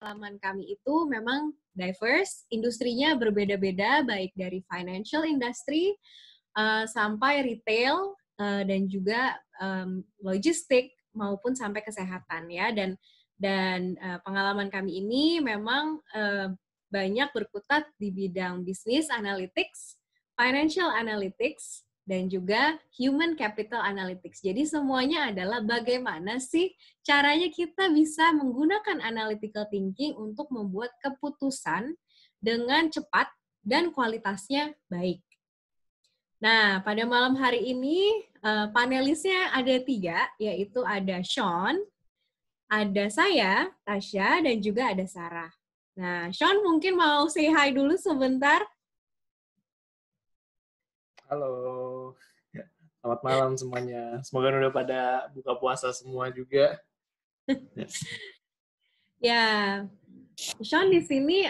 pengalaman kami itu memang diverse, industrinya berbeda-beda, baik dari financial industry sampai retail dan juga logistik maupun sampai kesehatan ya. Dan pengalaman kami ini memang banyak berkutat di bidang business analytics, financial analytics, dan juga human capital analytics. Jadi semuanya adalah bagaimana sih caranya kita bisa menggunakan analytical thinking untuk membuat keputusan dengan cepat dan kualitasnya baik. Nah, pada malam hari ini panelisnya ada 3, yaitu ada Sean, ada saya, Tasya, dan juga ada Sarah. Nah, Sean mungkin mau say hi dulu sebentar. Halo, selamat malam semuanya. Semoga udah pada buka puasa semua juga. Ya, Sean di sini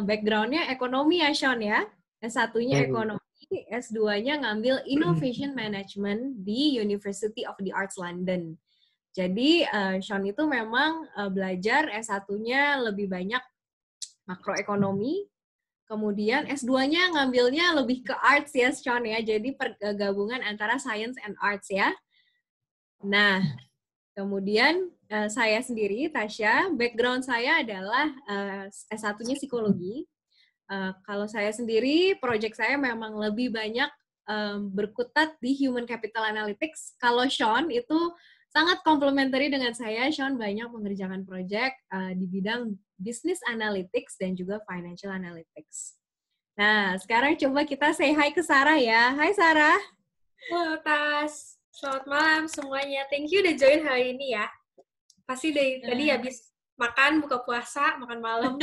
background-nya ekonomi ya, Sean ya. S1-nya ekonomi, S2-nya ngambil Innovation Management di University of the Arts London. Jadi, Sean itu memang belajar S1-nya lebih banyak makroekonomi, kemudian S2-nya ngambilnya lebih ke arts ya, Sean ya. Jadi pergabungan antara science and arts ya. Nah, kemudian saya sendiri, Tasya, background saya adalah S1-nya psikologi. Kalau saya sendiri, project saya memang lebih banyak berkutat di human capital analytics. Kalau Sean itu sangat komplementari dengan saya. Sean banyak mengerjakan project di bidang business analytics dan juga financial analytics. Nah, sekarang coba kita say hi ke Sarah ya. Hai Sarah. Halo Tas, selamat malam semuanya. Thank you udah join hari ini ya. Pasti dari tadi habis makan, buka puasa, makan malam.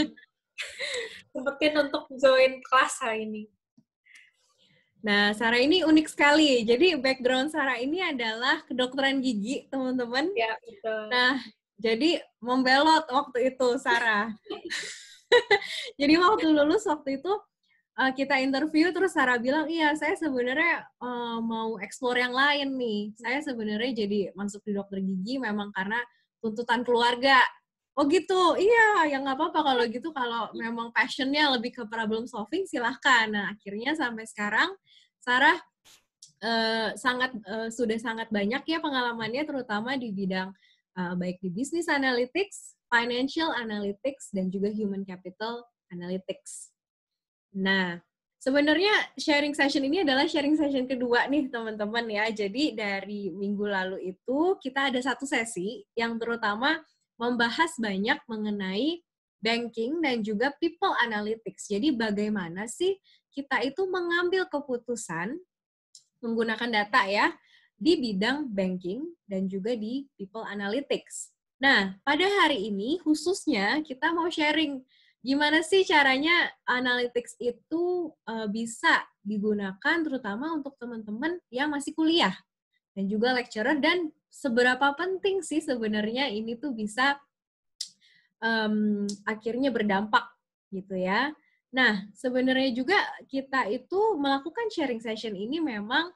Sempetin untuk join kelas hari ini. Nah, Sarah ini unik sekali. Jadi background Sarah ini adalah kedokteran gigi, teman-teman. Ya, betul. Nah, jadi membelot waktu itu, Sarah. Jadi waktu lulus waktu itu, kita interview, terus Sarah bilang, iya, saya sebenarnya mau explore yang lain nih. Saya sebenarnya jadi masuk di dokter gigi memang karena tuntutan keluarga. Oh gitu, iya, ya nggak apa-apa kalau gitu, kalau memang passionnya lebih ke problem solving, silahkan. Nah, akhirnya sampai sekarang, Sarah sudah sangat banyak ya pengalamannya, terutama di bidang baik di business analytics, financial analytics, dan juga human capital analytics. Nah, sebenarnya sharing session ini adalah sharing session kedua nih, teman-teman ya. Jadi dari minggu lalu itu kita ada satu sesi yang terutama membahas banyak mengenai banking dan juga people analytics. Jadi bagaimana sih kita itu mengambil keputusan menggunakan data ya di bidang banking dan juga di people analytics. Nah, pada hari ini khususnya kita mau sharing gimana sih caranya analytics itu bisa digunakan terutama untuk teman-teman yang masih kuliah dan juga lecturer, dan seberapa penting sih sebenarnya ini tuh bisa akhirnya berdampak gitu ya. Nah, sebenarnya juga kita itu melakukan sharing session ini memang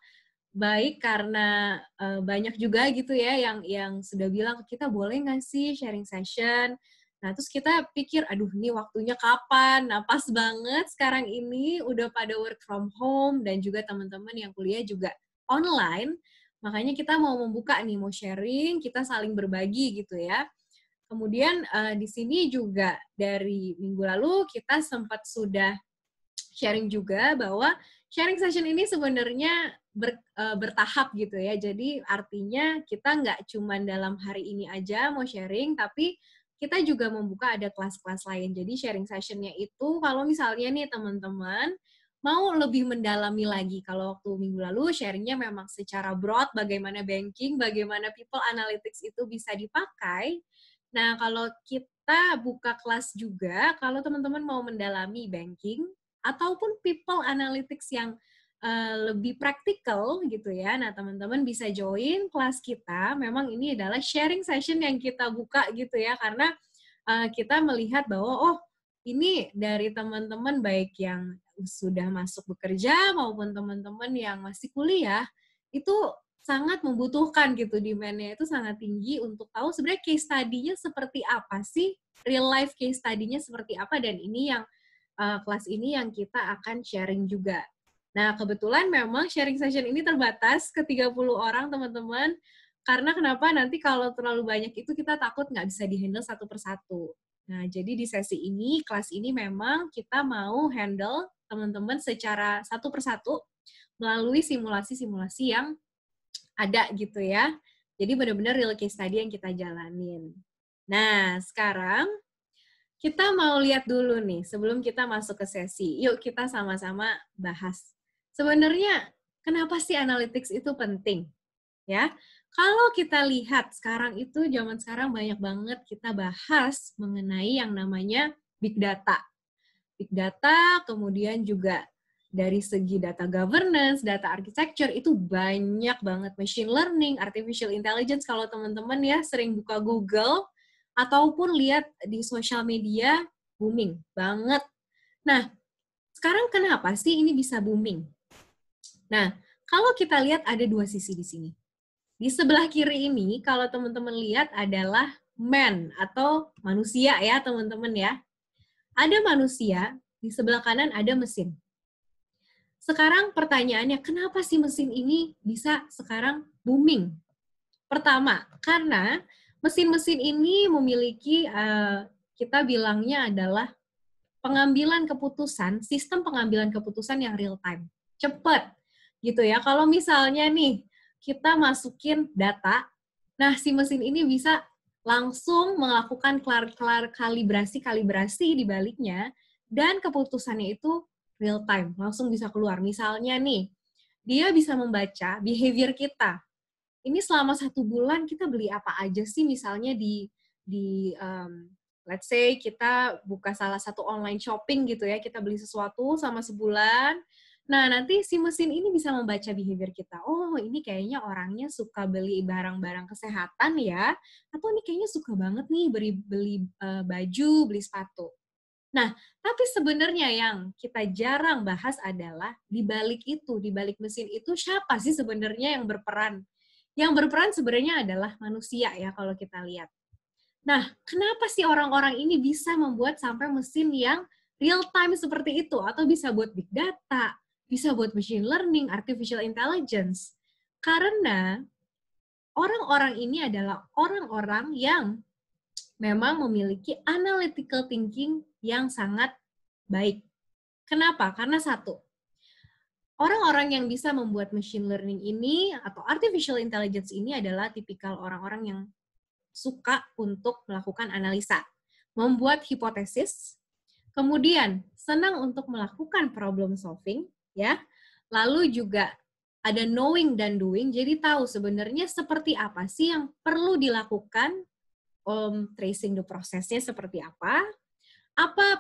baik karena banyak juga gitu ya yang sudah bilang kita boleh nggak sih sharing session. Nah, terus kita pikir, aduh ini waktunya kapan? Nah, pas banget sekarang ini udah pada work from home dan juga teman-teman yang kuliah juga online. Makanya kita mau membuka nih, mau sharing, kita saling berbagi gitu ya. Kemudian di sini juga dari minggu lalu kita sempat sudah sharing juga bahwa sharing session ini sebenarnya bertahap gitu ya. Jadi artinya kita nggak cuma dalam hari ini aja mau sharing, tapi kita juga membuka ada kelas-kelas lain. Jadi sharing session-nya itu kalau misalnya nih teman-teman mau lebih mendalami lagi. Kalau waktu minggu lalu sharingnya memang secara broad bagaimana banking, bagaimana people analytics itu bisa dipakai. Nah, kalau kita buka kelas juga, kalau teman-teman mau mendalami banking ataupun people analytics yang lebih praktikal gitu ya, nah teman-teman bisa join kelas kita. Memang ini adalah sharing session yang kita buka gitu ya, karena kita melihat bahwa oh ini dari teman-teman baik yang sudah masuk bekerja maupun teman-teman yang masih kuliah, itu sangat membutuhkan gitu, demand-nya itu sangat tinggi untuk tahu sebenarnya case study-nya seperti apa sih, real life case study-nya seperti apa, dan ini yang kelas ini yang kita akan sharing juga. Nah, kebetulan memang sharing session ini terbatas ke 30 orang, teman-teman. Karena kenapa? Nanti kalau terlalu banyak itu kita takut nggak bisa di-handle satu persatu. Nah, jadi di sesi ini, kelas ini memang kita mau handle teman-teman secara satu persatu melalui simulasi-simulasi yang ada gitu ya. Jadi benar-benar real case study yang kita jalanin. Nah, sekarang kita mau lihat dulu nih, sebelum kita masuk ke sesi. Yuk kita sama-sama bahas. Sebenarnya, kenapa sih analytics itu penting? Ya, kalau kita lihat sekarang itu, zaman sekarang banyak banget kita bahas mengenai yang namanya big data. Big data, kemudian juga dari segi data governance, data architecture, itu banyak banget. Machine learning, artificial intelligence, kalau teman-teman ya sering buka Google, ataupun lihat di sosial media, booming banget. Nah, sekarang kenapa sih ini bisa booming? Nah, kalau kita lihat ada dua sisi di sini. Di sebelah kiri ini, kalau teman-teman lihat adalah man, atau manusia ya teman-teman ya. Ada manusia, di sebelah kanan ada mesin. Sekarang pertanyaannya, kenapa sih mesin ini bisa sekarang booming? Pertama, karena mesin-mesin ini memiliki, kita bilangnya adalah pengambilan keputusan, sistem pengambilan keputusan yang real time. Cepat, gitu ya. Kalau misalnya nih, kita masukin data, nah si mesin ini bisa langsung melakukan kalibrasi di baliknya, dan keputusannya itu real time, langsung bisa keluar. Misalnya nih, dia bisa membaca behavior kita. Ini selama 1 bulan kita beli apa aja sih, misalnya let's say kita buka salah satu online shopping gitu ya, kita beli sesuatu sama sebulan. Nah, nanti si mesin ini bisa membaca behavior kita. Oh, ini kayaknya orangnya suka beli barang-barang kesehatan ya, atau ini kayaknya suka banget nih beli baju, beli sepatu. Nah, tapi sebenarnya yang kita jarang bahas adalah di balik itu, di balik mesin itu siapa sih sebenarnya yang berperan? Yang berperan sebenarnya adalah manusia ya kalau kita lihat. Nah, kenapa sih orang-orang ini bisa membuat sampai mesin yang real time seperti itu? Atau bisa buat big data, bisa buat machine learning, artificial intelligence. Karena orang-orang ini adalah orang-orang yang memang memiliki analytical thinking yang sangat baik. Kenapa? Karena satu, orang-orang yang bisa membuat machine learning ini atau artificial intelligence ini adalah tipikal orang-orang yang suka untuk melakukan analisa, membuat hipotesis, kemudian senang untuk melakukan problem solving, ya. Lalu juga ada knowing dan doing, jadi tahu sebenarnya seperti apa sih yang perlu dilakukan, tracing the prosesnya seperti apa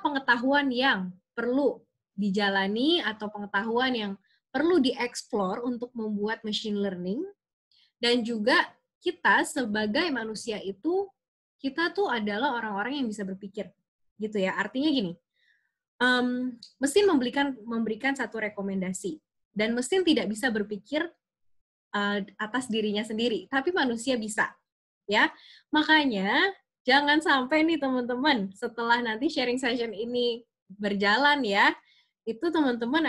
pengetahuan yang perlu dijalani atau pengetahuan yang perlu dieksplor untuk membuat machine learning, dan juga kita sebagai manusia itu, kita tuh adalah orang-orang yang bisa berpikir, gitu ya. Artinya gini, mesin memberikan satu rekomendasi, dan mesin tidak bisa berpikir atas dirinya sendiri, tapi manusia bisa, ya. Makanya jangan sampai nih teman-teman, setelah nanti sharing session ini berjalan ya, itu teman-teman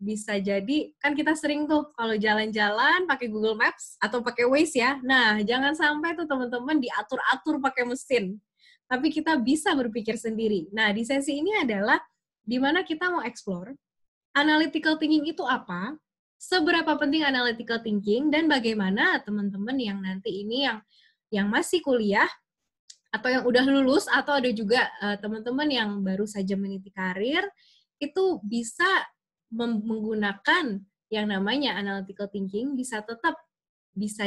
bisa jadi, kan kita sering tuh kalau jalan-jalan pakai Google Maps atau pakai Waze ya. Nah, jangan sampai tuh teman-teman diatur-atur pakai mesin. Tapi kita bisa berpikir sendiri. Nah, di sesi ini adalah di mana kita mau explore analytical thinking itu apa, seberapa penting analytical thinking, dan bagaimana teman-teman yang nanti ini yang masih kuliah atau yang udah lulus, atau ada juga teman-teman yang baru saja meniti karir, itu bisa menggunakan yang namanya analytical thinking, bisa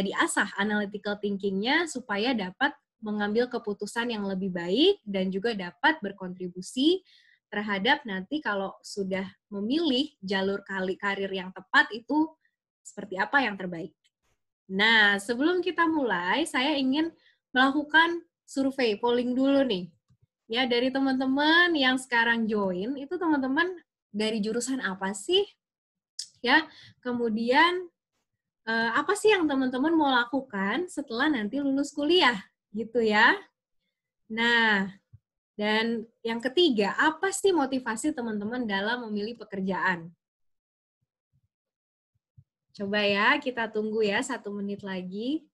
diasah analytical thinking-nya supaya dapat mengambil keputusan yang lebih baik dan juga dapat berkontribusi terhadap nanti kalau sudah memilih jalur karir yang tepat itu seperti apa yang terbaik. Nah, sebelum kita mulai, saya ingin melakukan survei, polling dulu nih. Ya, dari teman-teman yang sekarang join, itu teman-teman dari jurusan apa sih? Ya, kemudian apa sih yang teman-teman mau lakukan setelah nanti lulus kuliah, gitu ya. Nah, dan yang ketiga, apa sih motivasi teman-teman dalam memilih pekerjaan? Coba ya, kita tunggu ya 1 menit lagi.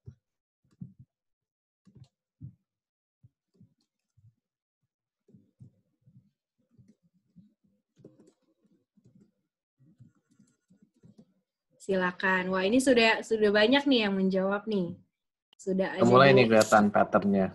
Silakan. Wah, ini sudah banyak nih yang menjawab nih. Sudah ada Mulai nih kelihatan pattern-nya.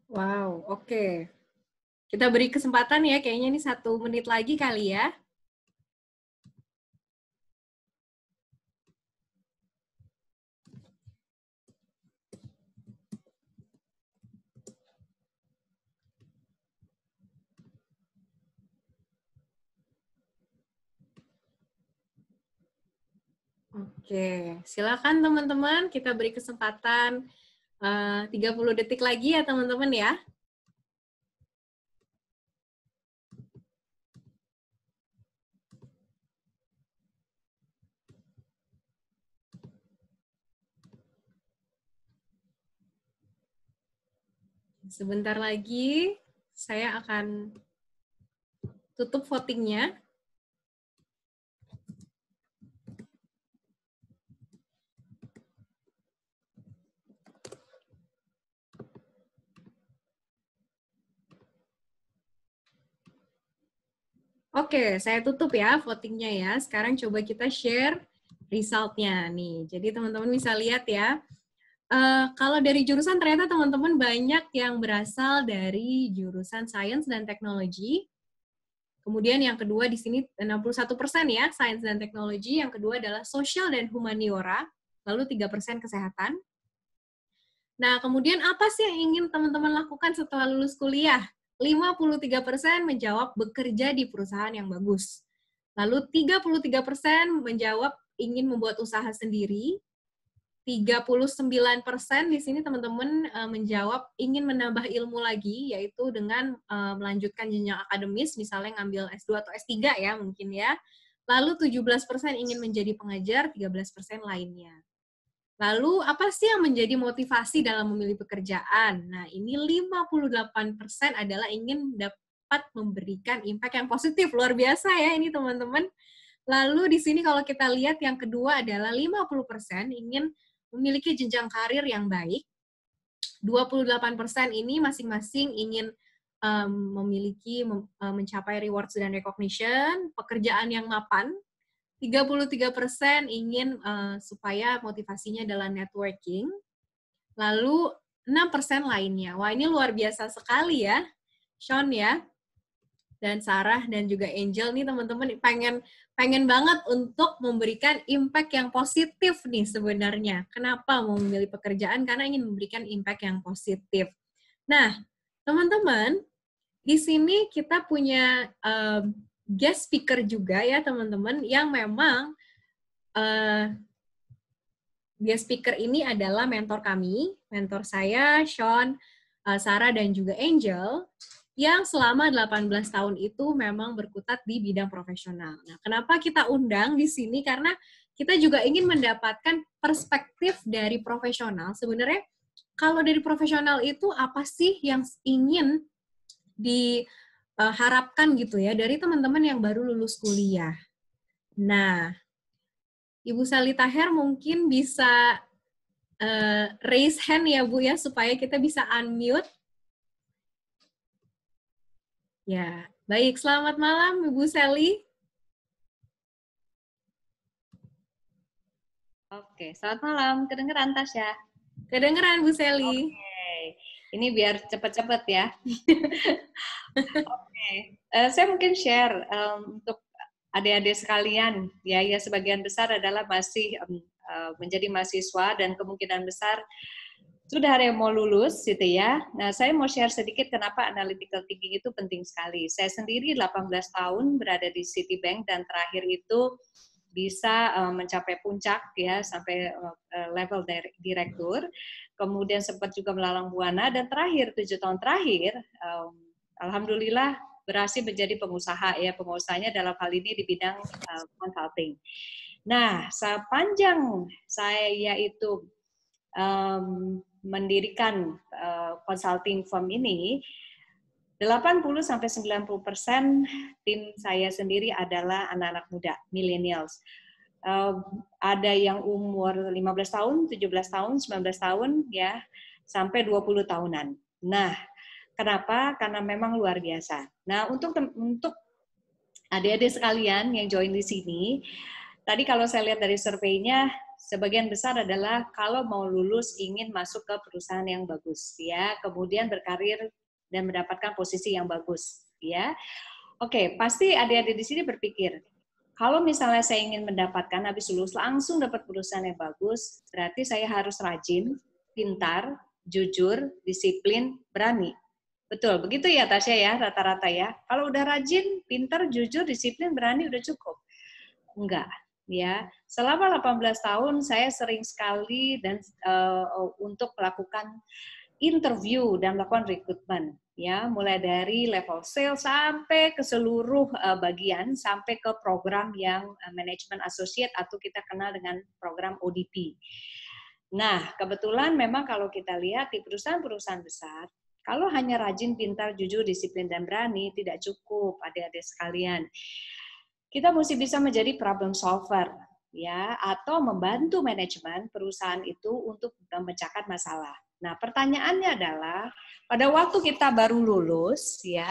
Wow, oke. Kita beri kesempatan ya, kayaknya ini 1 menit lagi kali ya. Oke, silakan teman-teman, kita beri kesempatan 30 detik lagi ya teman-teman ya. Sebentar lagi saya akan tutup votingnya. Oke, saya tutup ya votingnya ya. Sekarang coba kita share resultnya nih. Jadi teman-teman bisa lihat ya. Kalau dari jurusan ternyata teman-teman banyak yang berasal dari jurusan Sains dan Teknologi. Kemudian yang kedua di sini 61% ya, Sains dan Teknologi. Yang kedua adalah Sosial dan Humaniora. Lalu 3% Kesehatan. Nah, kemudian apa sih yang ingin teman-teman lakukan setelah lulus kuliah? 53% menjawab bekerja di perusahaan yang bagus. Lalu 33% menjawab ingin membuat usaha sendiri. 39% di sini teman-teman menjawab ingin menambah ilmu lagi, yaitu dengan melanjutkan jenjang akademis, misalnya ngambil S2 atau S3 ya mungkin ya. Lalu 17% ingin menjadi pengajar, 13% lainnya. Lalu, apa sih yang menjadi motivasi dalam memilih pekerjaan? Nah, ini 58% adalah ingin dapat memberikan impact yang positif. Luar biasa ya ini teman-teman. Lalu di sini kalau kita lihat yang kedua adalah 50% ingin memiliki jenjang karir yang baik. 28% ini masing-masing ingin mencapai rewards dan recognition, pekerjaan yang mapan. 33% ingin supaya motivasinya adalah networking. Lalu 6% lainnya. Wah, ini luar biasa sekali ya. Sean ya, dan Sarah dan juga Angel nih teman-teman pengen banget untuk memberikan impact yang positif nih sebenarnya. Kenapa mau memilih pekerjaan? Karena ingin memberikan impact yang positif. Nah, teman-teman, di sini kita punya guest speaker juga ya teman-teman yang memang guest speaker ini adalah mentor kami, mentor saya, Sean, Sarah, dan juga Angel, yang selama 18 tahun itu memang berkutat di bidang profesional. Nah, kenapa kita undang di sini? Karena kita juga ingin mendapatkan perspektif dari profesional. Sebenarnya, kalau dari profesional itu apa sih yang ingin diharapkan gitu ya dari teman-teman yang baru lulus kuliah. Nah, Ibu Sally Taher mungkin bisa raise hand ya Bu ya, supaya kita bisa unmute. Ya, baik. Selamat malam Ibu Sally. Oke, selamat malam. Kedengeran Tasya? Kedengeran Bu Sally. Oke, ini biar cepet-cepet ya. Oke, saya mungkin share untuk adik-adik sekalian, ya sebagian besar adalah masih menjadi mahasiswa dan kemungkinan besar sudah ada yang mau lulus gitu ya. Nah, saya mau share sedikit kenapa analytical thinking itu penting sekali. Saya sendiri 18 tahun berada di Citibank dan terakhir itu bisa mencapai puncak ya sampai level direktur. Kemudian sempat juga melalang buana dan terakhir 7 tahun terakhir alhamdulillah berhasil menjadi pengusaha ya. Pengusahanya dalam hal ini di bidang consulting. Nah, sepanjang saya itu mendirikan consulting firm ini, 80-90% tim saya sendiri adalah anak-anak muda, millennials. Ada yang umur 15 tahun, 17 tahun, 19 tahun, ya, sampai 20 tahunan. Nah, kenapa? Karena memang luar biasa. Nah, untuk adik-adik sekalian yang join di sini, tadi kalau saya lihat dari surveinya, sebagian besar adalah kalau mau lulus ingin masuk ke perusahaan yang bagus, ya, kemudian berkarir dan mendapatkan posisi yang bagus, ya. Oke, pasti adik-adik di sini berpikir, kalau misalnya saya ingin mendapatkan habis lulus langsung dapat perusahaan yang bagus, berarti saya harus rajin, pintar, jujur, disiplin, berani. Betul, begitu ya Tasya ya, rata-rata ya. Kalau udah rajin, pintar, jujur, disiplin, berani udah cukup. Enggak. Ya, selama 18 tahun saya sering sekali dan untuk melakukan interview dan melakukan rekrutmen, ya, mulai dari level sales sampai ke seluruh bagian sampai ke program yang manajemen associate atau kita kenal dengan program ODP. Nah, kebetulan memang kalau kita lihat di perusahaan-perusahaan besar, kalau hanya rajin, pintar, jujur, disiplin dan berani tidak cukup, adik-adik sekalian. Kita mesti bisa menjadi problem solver, ya, atau membantu manajemen perusahaan itu untuk memecahkan masalah. Nah, pertanyaannya adalah pada waktu kita baru lulus, ya,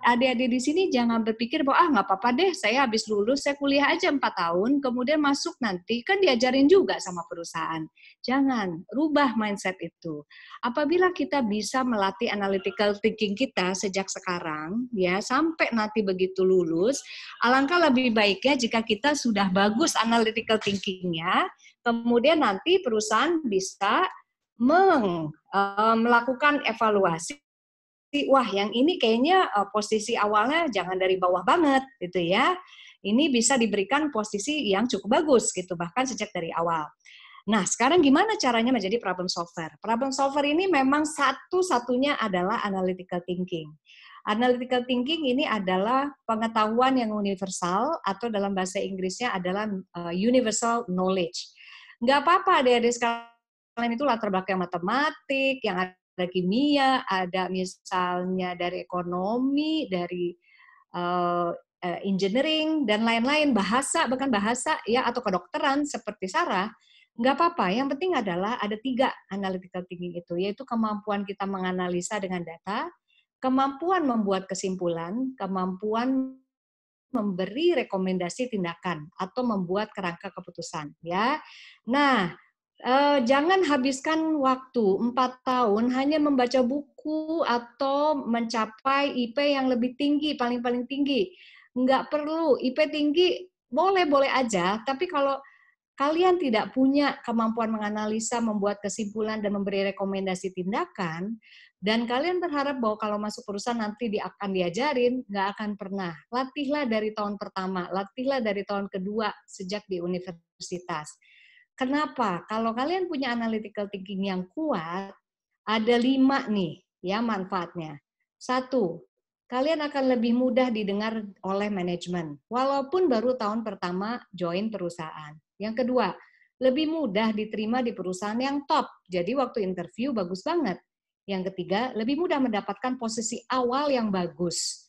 adik-adik di sini jangan berpikir bahwa nggak apa-apa deh, saya habis lulus, saya kuliah aja 4 tahun, kemudian masuk nanti kan diajarin juga sama perusahaan. Jangan, rubah mindset itu. Apabila kita bisa melatih analytical thinking kita sejak sekarang, ya sampai nanti begitu lulus, alangkah lebih baiknya jika kita sudah bagus analytical thinkingnya, kemudian nanti perusahaan bisa melakukan evaluasi. Wah, yang ini kayaknya posisi awalnya jangan dari bawah banget gitu ya. Ini bisa diberikan posisi yang cukup bagus gitu, bahkan sejak dari awal. Nah, sekarang gimana caranya menjadi problem solver? Problem solver ini memang satu-satunya adalah analytical thinking. Analytical thinking ini adalah pengetahuan yang universal atau dalam bahasa Inggrisnya adalah universal knowledge. Nggak apa-apa adik-adik sekalian itu latar belakang matematik, yang ada kimia, ada misalnya dari ekonomi, dari engineering, dan lain-lain, bahasa, bahkan bahasa, ya, atau kedokteran seperti Sarah, nggak apa-apa. Yang penting adalah ada 3 analytical thinking itu, yaitu kemampuan kita menganalisa dengan data, kemampuan membuat kesimpulan, kemampuan memberi rekomendasi tindakan, atau membuat kerangka keputusan. Ya, nah, jangan habiskan waktu 4 tahun hanya membaca buku atau mencapai IP yang lebih tinggi, paling-paling tinggi. Nggak perlu, IP tinggi boleh-boleh aja, tapi kalau kalian tidak punya kemampuan menganalisa, membuat kesimpulan, dan memberi rekomendasi tindakan, dan kalian berharap bahwa kalau masuk perusahaan nanti akan diajarin, nggak akan pernah. Latihlah dari tahun pertama, latihlah dari tahun kedua sejak di universitas. Kenapa? Kalau kalian punya analytical thinking yang kuat, ada 5 nih ya manfaatnya. 1, kalian akan lebih mudah didengar oleh manajemen, walaupun baru tahun pertama join perusahaan. Yang kedua, lebih mudah diterima di perusahaan yang top, jadi waktu interview bagus banget. Yang ketiga, lebih mudah mendapatkan posisi awal yang bagus.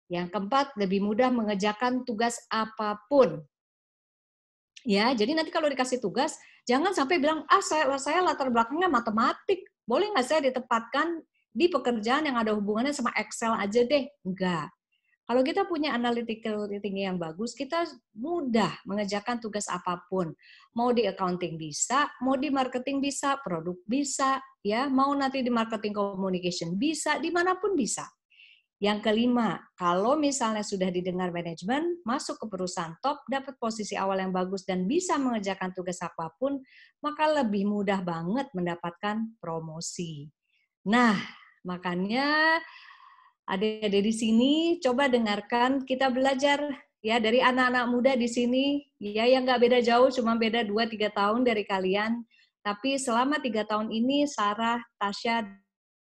Yang keempat, lebih mudah mengerjakan tugas apapun. Ya, jadi nanti kalau dikasih tugas, jangan sampai bilang, saya latar belakangnya matematik, boleh nggak saya ditempatkan di pekerjaan yang ada hubungannya sama Excel aja deh? Enggak. Kalau kita punya analytical thinking yang bagus, kita mudah mengerjakan tugas apapun. Mau di accounting bisa, mau di marketing bisa, produk bisa, ya, mau nanti di marketing communication bisa, dimanapun bisa. Yang kelima, kalau misalnya sudah didengar manajemen, masuk ke perusahaan top, dapat posisi awal yang bagus dan bisa mengerjakan tugas apapun, maka lebih mudah banget mendapatkan promosi. Nah, makanya adik-adik di sini coba dengarkan, kita belajar ya dari anak-anak muda di sini, ya yang nggak beda jauh, cuma beda 2-3 tahun dari kalian. Tapi selama 3 tahun ini, Sarah, Tasya,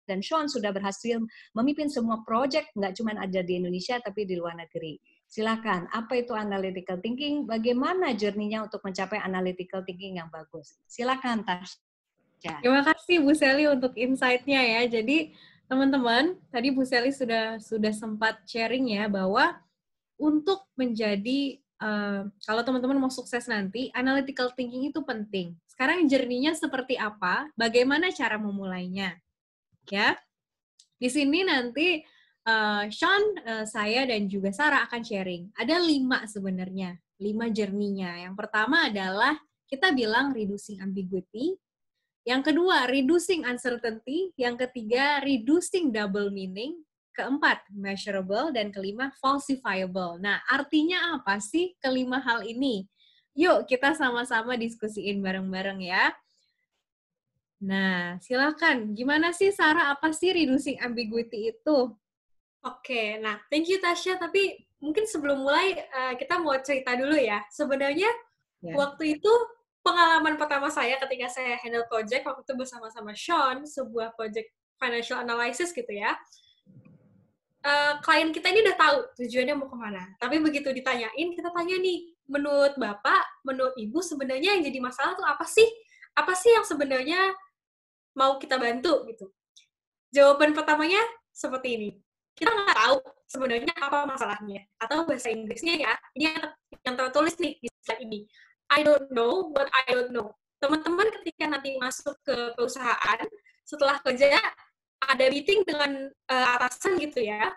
dan Sean sudah berhasil memimpin semua proyek, nggak cuma aja di Indonesia, tapi di luar negeri. Silakan, apa itu analytical thinking? Bagaimana journey-nya untuk mencapai analytical thinking yang bagus? Silakan, Tasya. Terima kasih Bu Sally untuk insight-nya ya. Jadi teman-teman, tadi Bu Sally sudah sempat sharing ya bahwa untuk menjadi kalau teman-teman mau sukses nanti, analytical thinking itu penting. Sekarang journey-nya seperti apa? Bagaimana cara memulainya? Ya, di sini nanti Sean, saya dan juga Sarah akan sharing. Ada 5 sebenarnya, 5 journey-nya. Yang pertama adalah kita bilang reducing ambiguity. Yang kedua, reducing uncertainty. Yang ketiga, reducing double meaning. Keempat, measurable. Dan kelima, falsifiable. Nah, artinya apa sih kelima hal ini? Yuk, kita sama-sama diskusiin bareng-bareng ya. Nah, silakan. Gimana sih, Sarah? Apa sih reducing ambiguity itu? Oke, nah thank you Tasya. Tapi mungkin sebelum mulai kita mau cerita dulu ya. Sebenarnya waktu itu pengalaman pertama saya ketika saya handle project waktu itu bersama-sama Sean, sebuah project financial analysis gitu ya. Klien kita ini udah tahu tujuannya mau kemana. Tapi begitu ditanyain, kita tanya nih, menurut Bapak, menurut Ibu sebenarnya yang jadi masalah tuh apa sih? Apa sih yang sebenarnya mau kita bantu gitu? Jawaban pertamanya seperti ini. Kita nggak tahu sebenarnya apa masalahnya. Atau bahasa Inggrisnya ya, ini yang tertulis nih di slide ini. I don't know what I don't know. Teman-teman ketika nanti masuk ke perusahaan, setelah kerja, ada meeting dengan atasan gitu ya,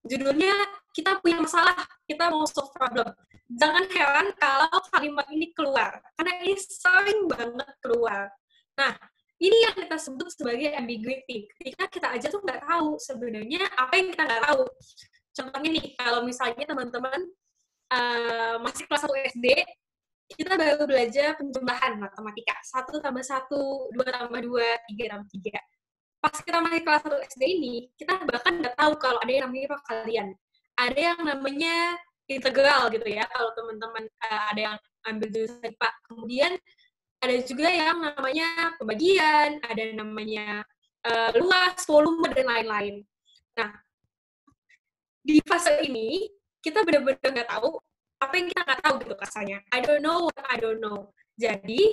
judulnya kita punya masalah, kita mau solve problem. Jangan heran kalau kalimat ini keluar, karena ini sering banget keluar. Nah, ini yang kita sebut sebagai ambiguity. Ketika kita aja tuh nggak tahu sebenarnya apa yang kita nggak tahu. Contohnya nih, kalau misalnya teman-teman masih kelas 1 SD, kita baru belajar penjumlahan matematika. 1 tambah 1, 2 tambah 2, 3 tambah 3. Pas kita masih kelas 1 SD ini, kita bahkan nggak tahu kalau ada yang namanya perkalian. Ada yang namanya integral gitu ya, kalau teman-teman ada yang ambil jurusan IPA. Kemudian ada juga yang namanya pembagian, ada yang namanya luas, volume, dan lain-lain. Nah, di fase ini, kita benar-benar nggak tahu apa yang kita nggak tahu gitu kasarnya. I don't know what I don't know. Jadi,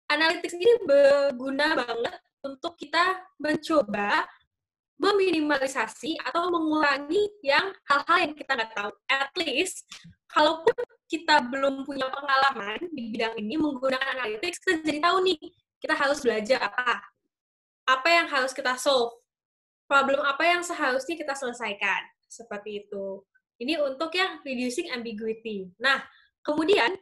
analytics ini berguna banget untuk kita mencoba meminimalisasi atau mengurangi yang hal-hal yang kita nggak tahu. At least, kalaupun kita belum punya pengalaman di bidang ini menggunakan analytics, kita jadi tahu nih, kita harus belajar apa yang harus kita solve, problem apa yang seharusnya kita selesaikan, seperti itu. Ini untuk yang reducing ambiguity. Nah, kemudian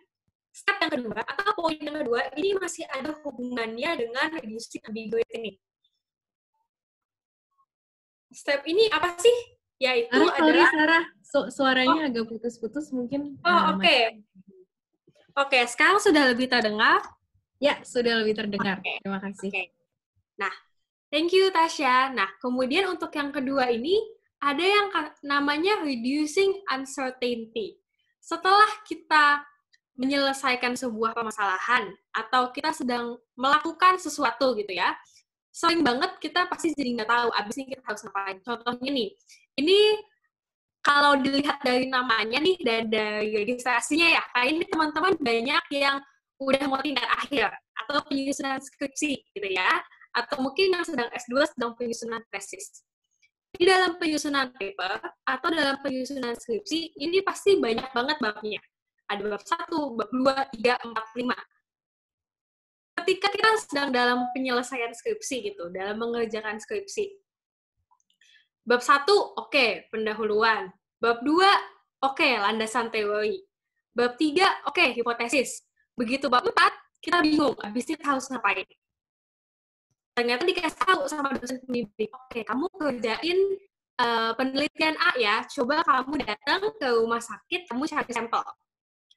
step yang kedua, atau poin yang kedua, ini masih ada hubungannya dengan reducing ambiguity ini. Step ini apa sih? Yaitu adalah... Sarah, suaranya agak putus-putus mungkin. Oke, sekarang sudah lebih terdengar? Ya, sudah lebih terdengar. Terima kasih. Nah, thank you Tasya. Nah, kemudian untuk yang kedua ini, ada yang namanya reducing uncertainty. Setelah kita menyelesaikan sebuah permasalahan, atau kita sedang melakukan sesuatu gitu ya, sering banget kita pasti jadi nggak tahu abis ini kita harus ngapain. Contohnya nih, ini kalau dilihat dari namanya nih dan dari registrasinya ya, kayak ini teman-teman banyak yang udah mau tingkat akhir atau penyusunan skripsi gitu ya, atau mungkin yang sedang S2 sedang penyusunan tesis. Di dalam penyusunan paper atau dalam penyusunan skripsi ini pasti banyak banget babnya. Ada bab 1, bab 2, 3, 4, 5. Ketika kita sedang dalam penyelesaian skripsi gitu, dalam mengerjakan skripsi. Bab 1, oke, pendahuluan. Bab 2, oke, landasan teori. Bab 3, oke, hipotesis. Begitu bab 4, kita bingung, habis itu kita harus ngapain. Ternyata dikasih tahu sama dosen pembimbing, oke, kamu kerjain penelitian A ya, coba kamu datang ke rumah sakit, kamu cari sampel.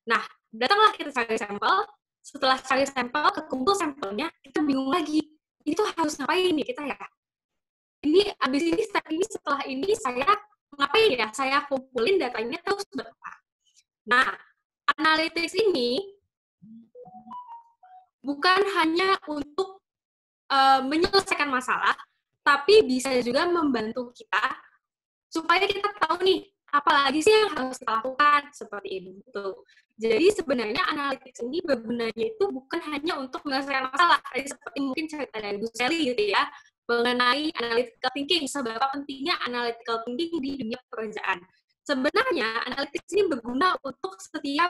Nah, datanglah kita cari sampel, setelah cari sampel, kekumpul sampelnya, kita bingung lagi, itu harus ngapain nih kita ya? Ini abis ini setelah ini saya ngapain ya? Saya kumpulin datanya terus berapa? Nah, analytics ini bukan hanya untuk menyelesaikan masalah, tapi bisa juga membantu kita supaya kita tahu nih apalagi sih yang harus kita lakukan seperti itu. Jadi sebenarnya analytics ini bergunanya itu bukan hanya untuk menyelesaikan masalah, seperti mungkin cerita dari Bu Sally gitu ya, mengenai analytical thinking, seberapa pentingnya analytical thinking di dunia pekerjaan. Sebenarnya analytics ini berguna untuk setiap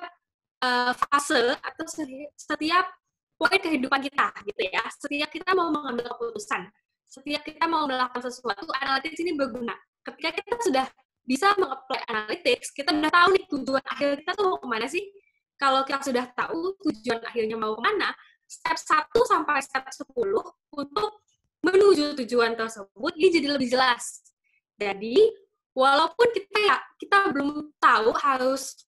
fase atau setiap poin kehidupan kita gitu ya. Setiap kita mau mengambil keputusan, setiap kita mau melakukan sesuatu, analytics ini berguna. Ketika kita sudah bisa meng-apply analytics, kita udah tahu nih tujuan akhir kita tuh mau kemana sih. Kalau kita sudah tahu tujuan akhirnya mau kemana, step 1 sampai step 10 untuk menuju tujuan tersebut ini jadi lebih jelas. Jadi, walaupun kita belum tahu harus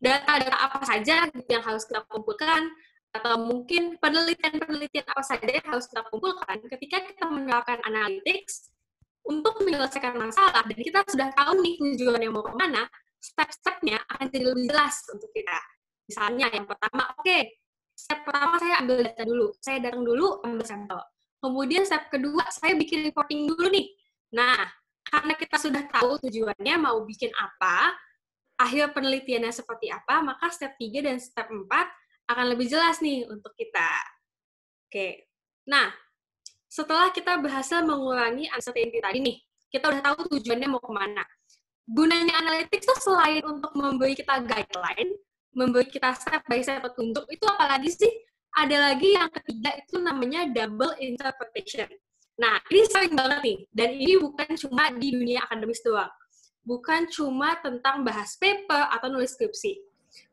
data-data apa saja yang harus kita kumpulkan, atau mungkin penelitian-penelitian apa saja yang harus kita kumpulkan, ketika kita menerapkan analytics untuk menyelesaikan masalah, dan kita sudah tahu nih tujuannya mau kemana, step-stepnya akan jadi lebih jelas untuk kita. Misalnya yang pertama, step pertama saya ambil data dulu, saya datang dulu ambil sampel. Kemudian step kedua, saya bikin reporting dulu nih. Nah, karena kita sudah tahu tujuannya mau bikin apa, akhir penelitiannya seperti apa, maka step 3 dan step 4 akan lebih jelas nih untuk kita. Oke. Nah, setelah kita berhasil mengurangi uncertainty tadi nih, kita udah tahu tujuannya mau kemana. Gunanya analytics itu selain untuk memberi kita guideline, memberi kita step by step petunjuk, itu apalagi sih? Ada lagi yang ketiga, itu namanya double interpretation. Nah, ini sering banget nih, dan ini bukan cuma di dunia akademis doang. Bukan cuma tentang bahas paper atau nulis skripsi.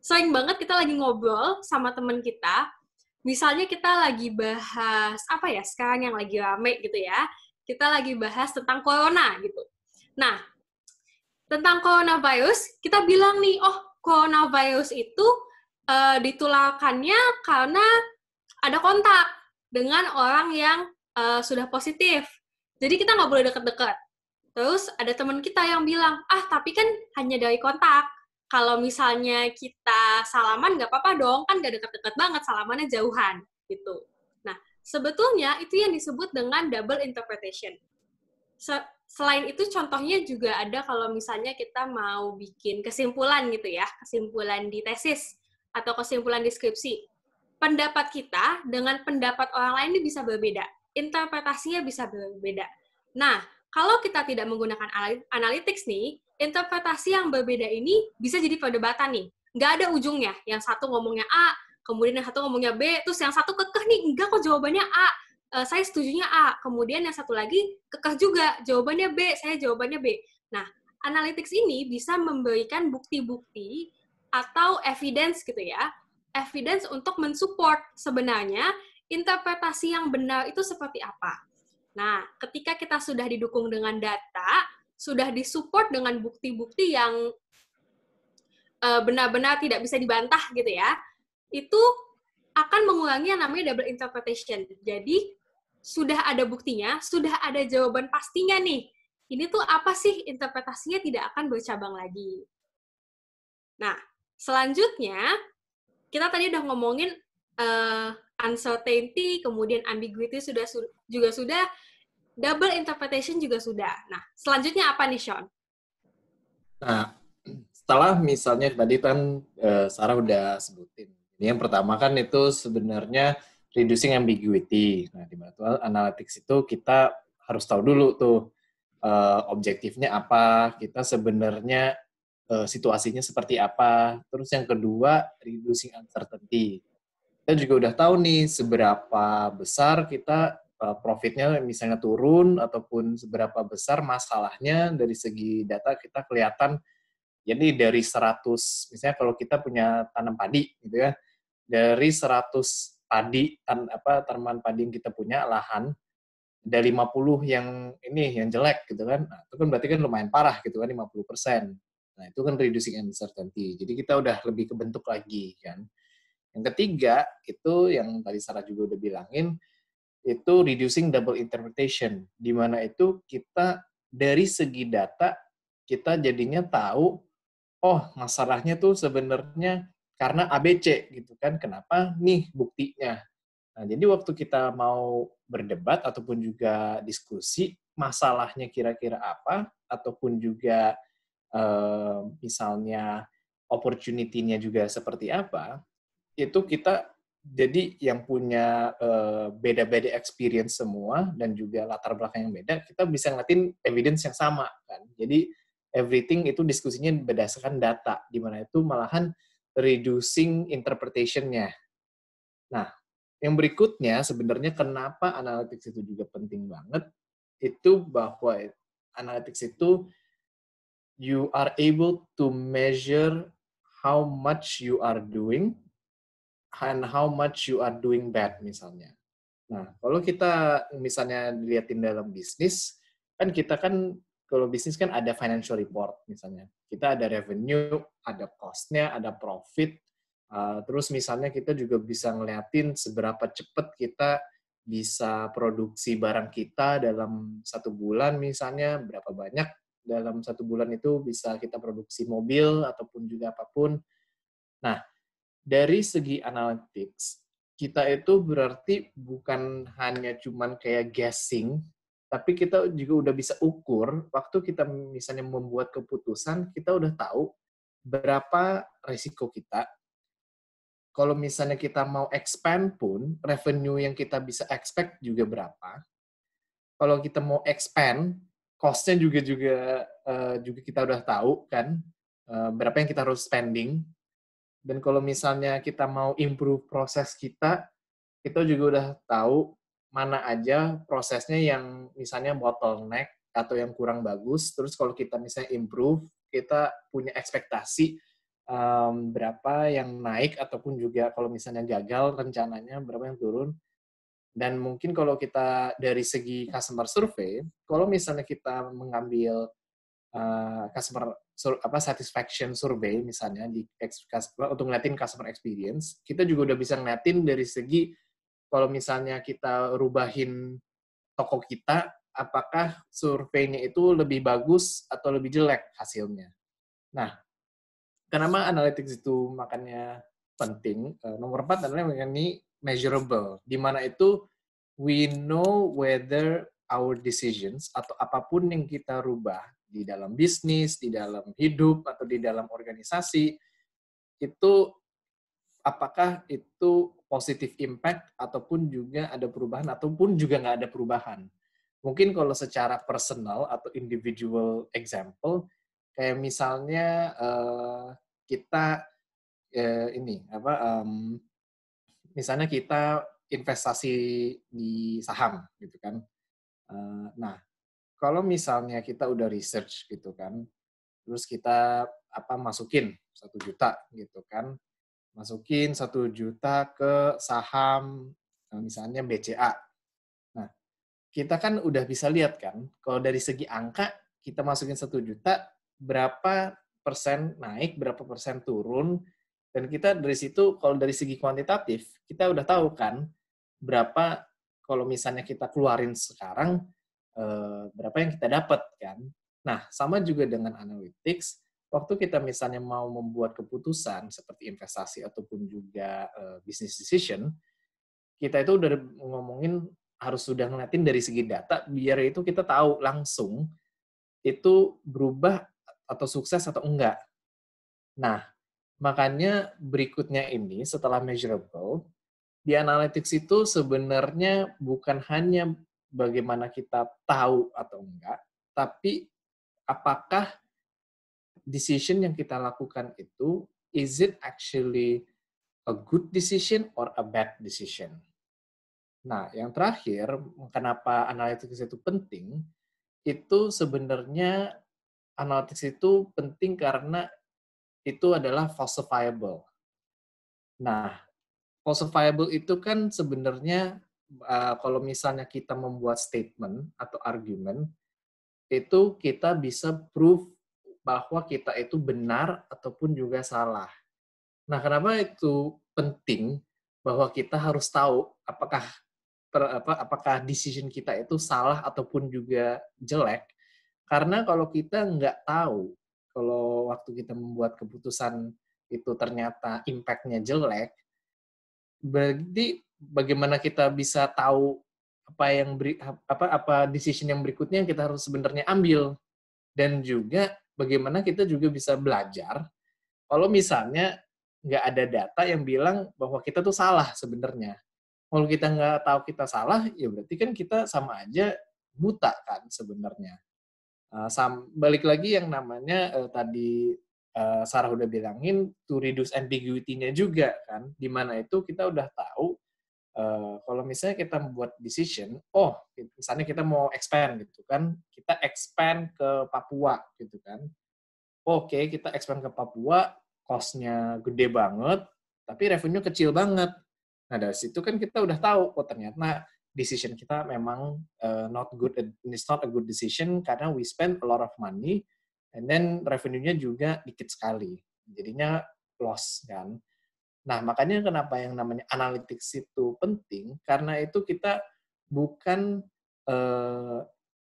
Sering banget kita lagi ngobrol sama teman kita, misalnya kita lagi bahas, apa ya, sekarang yang lagi rame gitu ya, kita lagi bahas tentang corona gitu. Nah, tentang coronavirus, kita bilang nih, coronavirus itu ditularkannya karena ada kontak dengan orang yang sudah positif. Jadi kita nggak boleh deket-deket. Terus ada teman kita yang bilang, tapi kan hanya dari kontak. Kalau misalnya kita salaman nggak apa-apa dong, kan nggak deket-deket banget, salamannya jauhan gitu. Nah, sebetulnya itu yang disebut dengan double interpretation. Selain itu contohnya juga ada kalau misalnya kita mau bikin kesimpulan gitu ya, kesimpulan di tesis atau kesimpulan di skripsi. Pendapat kita dengan pendapat orang lain ini bisa berbeda, interpretasinya bisa berbeda. Nah, kalau kita tidak menggunakan analytics nih, interpretasi yang berbeda ini bisa jadi perdebatan nih. Nggak ada ujungnya. Yang satu ngomongnya A, kemudian yang satu ngomongnya B, terus yang satu kekeh nih, enggak kok jawabannya A. Saya setujunya A. Kemudian yang satu lagi kekeh juga, jawabannya B, saya jawabannya B. Nah, analytics ini bisa memberikan bukti-bukti atau evidence gitu ya, evidence untuk mensupport sebenarnya interpretasi yang benar itu seperti apa. Nah, ketika kita sudah didukung dengan data, sudah disupport dengan bukti-bukti yang benar-benar tidak bisa dibantah gitu ya, itu akan mengurangi yang namanya double interpretation. Jadi, sudah ada buktinya, sudah ada jawaban pastinya nih. Ini tuh apa sih interpretasinya tidak akan bercabang lagi. Nah, selanjutnya, kita tadi udah ngomongin uncertainty, kemudian ambiguity juga sudah, double interpretation juga sudah. Nah, selanjutnya apa nih, Sean? Nah, setelah misalnya tadi kan Sarah udah sebutin. Ini yang pertama kan itu sebenarnya reducing ambiguity. Nah, di mana analytics itu kita harus tahu dulu tuh objektifnya apa, kita sebenarnya situasinya seperti apa. Terus yang kedua, reducing uncertainty. Kita juga udah tahu nih seberapa besar kita profitnya misalnya turun ataupun seberapa besar masalahnya dari segi data kita kelihatan. Jadi dari 100, misalnya kalau kita punya tanam padi gitu ya, dari 100 padi tanaman padi yang kita punya lahan, ada 50 yang jelek gitu kan. Nah, itu kan berarti kan lumayan parah gitu kan 50%. Nah, itu kan reducing uncertainty. Jadi kita udah lebih kebentuk lagi kan. Yang ketiga, itu yang tadi Sarah juga udah bilangin, itu reducing double interpretation. Di mana itu kita dari segi data, kita jadinya tahu, oh masalahnya tuh sebenarnya karena ABC gitu kan. Kenapa nih buktinya? Nah, jadi waktu kita mau berdebat ataupun juga diskusi, masalahnya kira-kira apa, ataupun juga misalnya opportunity-nya juga seperti apa, itu kita jadi yang punya beda-beda experience semua dan juga latar belakang yang beda, kita bisa ngeliatin evidence yang sama kan. Jadi everything itu diskusinya berdasarkan data, di mana itu malahan reducing interpretation-nya. Nah, yang berikutnya sebenarnya kenapa analytics itu juga penting banget, itu bahwa analytics itu you are able to measure how much you are doing and how much you are doing bad misalnya. Nah, kalau kita misalnya dilihatin dalam bisnis, kan kita kan kalau bisnis kan ada financial report misalnya. Kita ada revenue, ada cost-nya, ada profit. Terus misalnya kita juga bisa ngeliatin seberapa cepat kita bisa produksi barang kita dalam 1 bulan misalnya, berapa banyak dalam 1 bulan itu bisa kita produksi mobil ataupun juga apapun. Nah, dari segi analytics, kita itu berarti bukan hanya cuman kayak guessing, tapi kita juga udah bisa ukur, waktu kita misalnya membuat keputusan, kita udah tahu berapa resiko kita. Kalau misalnya kita mau expand pun, revenue yang kita bisa expect juga berapa. Kalau kita mau expand, cost-nya juga kita udah tahu kan, berapa yang kita harus spending. Dan kalau misalnya kita mau improve proses kita juga udah tahu mana aja prosesnya yang misalnya bottleneck atau yang kurang bagus. Terus kalau kita misalnya improve, kita punya ekspektasi berapa yang naik ataupun juga kalau misalnya gagal rencananya berapa yang turun. Dan mungkin kalau kita dari segi customer survey, kalau misalnya kita mengambil customer satisfaction survey misalnya untuk ngeliatin customer experience, kita juga udah bisa ngeliatin dari segi kalau misalnya kita rubahin toko kita, apakah surveinya itu lebih bagus atau lebih jelek hasilnya. Nah, kenapa analytics itu makanya penting? Nomor 4 adalah mengenai measurable, di mana itu we know whether our decisions atau apapun yang kita rubah di dalam bisnis, di dalam hidup, atau di dalam organisasi, itu apakah itu positive impact ataupun juga ada perubahan ataupun juga nggak ada perubahan. Mungkin kalau secara personal atau individual example, kayak misalnya kita misalnya kita investasi di saham gitu kan. Nah, kalau misalnya kita udah research gitu kan, terus kita masukin 1 juta gitu kan, masukin 1 juta ke saham misalnya BCA. Nah, kita kan udah bisa lihat kan, kalau dari segi angka kita masukin 1 juta, berapa persen naik, berapa persen turun, dan kita dari situ kalau dari segi kuantitatif, kita udah tahu kan berapa kalau misalnya kita keluarin sekarang, berapa yang kita dapat kan. Nah, sama juga dengan analytics, waktu kita misalnya mau membuat keputusan seperti investasi ataupun juga business decision, kita itu udah ngomongin harus sudah ngeliatin dari segi data, biar itu kita tahu langsung itu berubah atau sukses atau enggak. Nah, makanya berikutnya ini setelah measurable, di analytics itu sebenarnya bukan hanya bagaimana kita tahu atau enggak, tapi apakah decision yang kita lakukan itu, is it actually a good decision or a bad decision? Nah, yang terakhir, kenapa analytics itu penting, itu sebenarnya analytics itu penting karena itu adalah falsifiable. Nah, falsifiable itu kan sebenarnya kalau misalnya kita membuat statement atau argument, itu kita bisa prove bahwa kita itu benar ataupun juga salah. Nah, kenapa itu penting bahwa kita harus tahu apakah decision kita itu salah ataupun juga jelek? Karena kalau kita nggak tahu, kalau waktu kita membuat keputusan itu ternyata impact-nya jelek, berarti bagaimana kita bisa tahu apa decision yang berikutnya yang kita harus sebenarnya ambil, dan juga bagaimana kita juga bisa belajar kalau misalnya nggak ada data yang bilang bahwa kita tuh salah sebenarnya. Kalau kita nggak tahu kita salah, ya berarti kan kita sama aja buta kan sebenarnya. Balik lagi yang namanya tadi Sarah udah bilangin, to reduce ambiguity-nya juga kan, di mana itu kita udah tahu kalau misalnya kita membuat decision, misalnya kita mau expand gitu kan, kita expand ke Papua gitu kan. Oke, kita expand ke Papua, cost-nya gede banget, tapi revenue kecil banget. Nah, dari situ kan kita udah tahu, ternyata decision kita memang it's not a good decision karena we spend a lot of money, and then revenue-nya juga dikit sekali. Jadinya loss kan. Nah, makanya kenapa yang namanya analytics itu penting, karena itu kita bukan,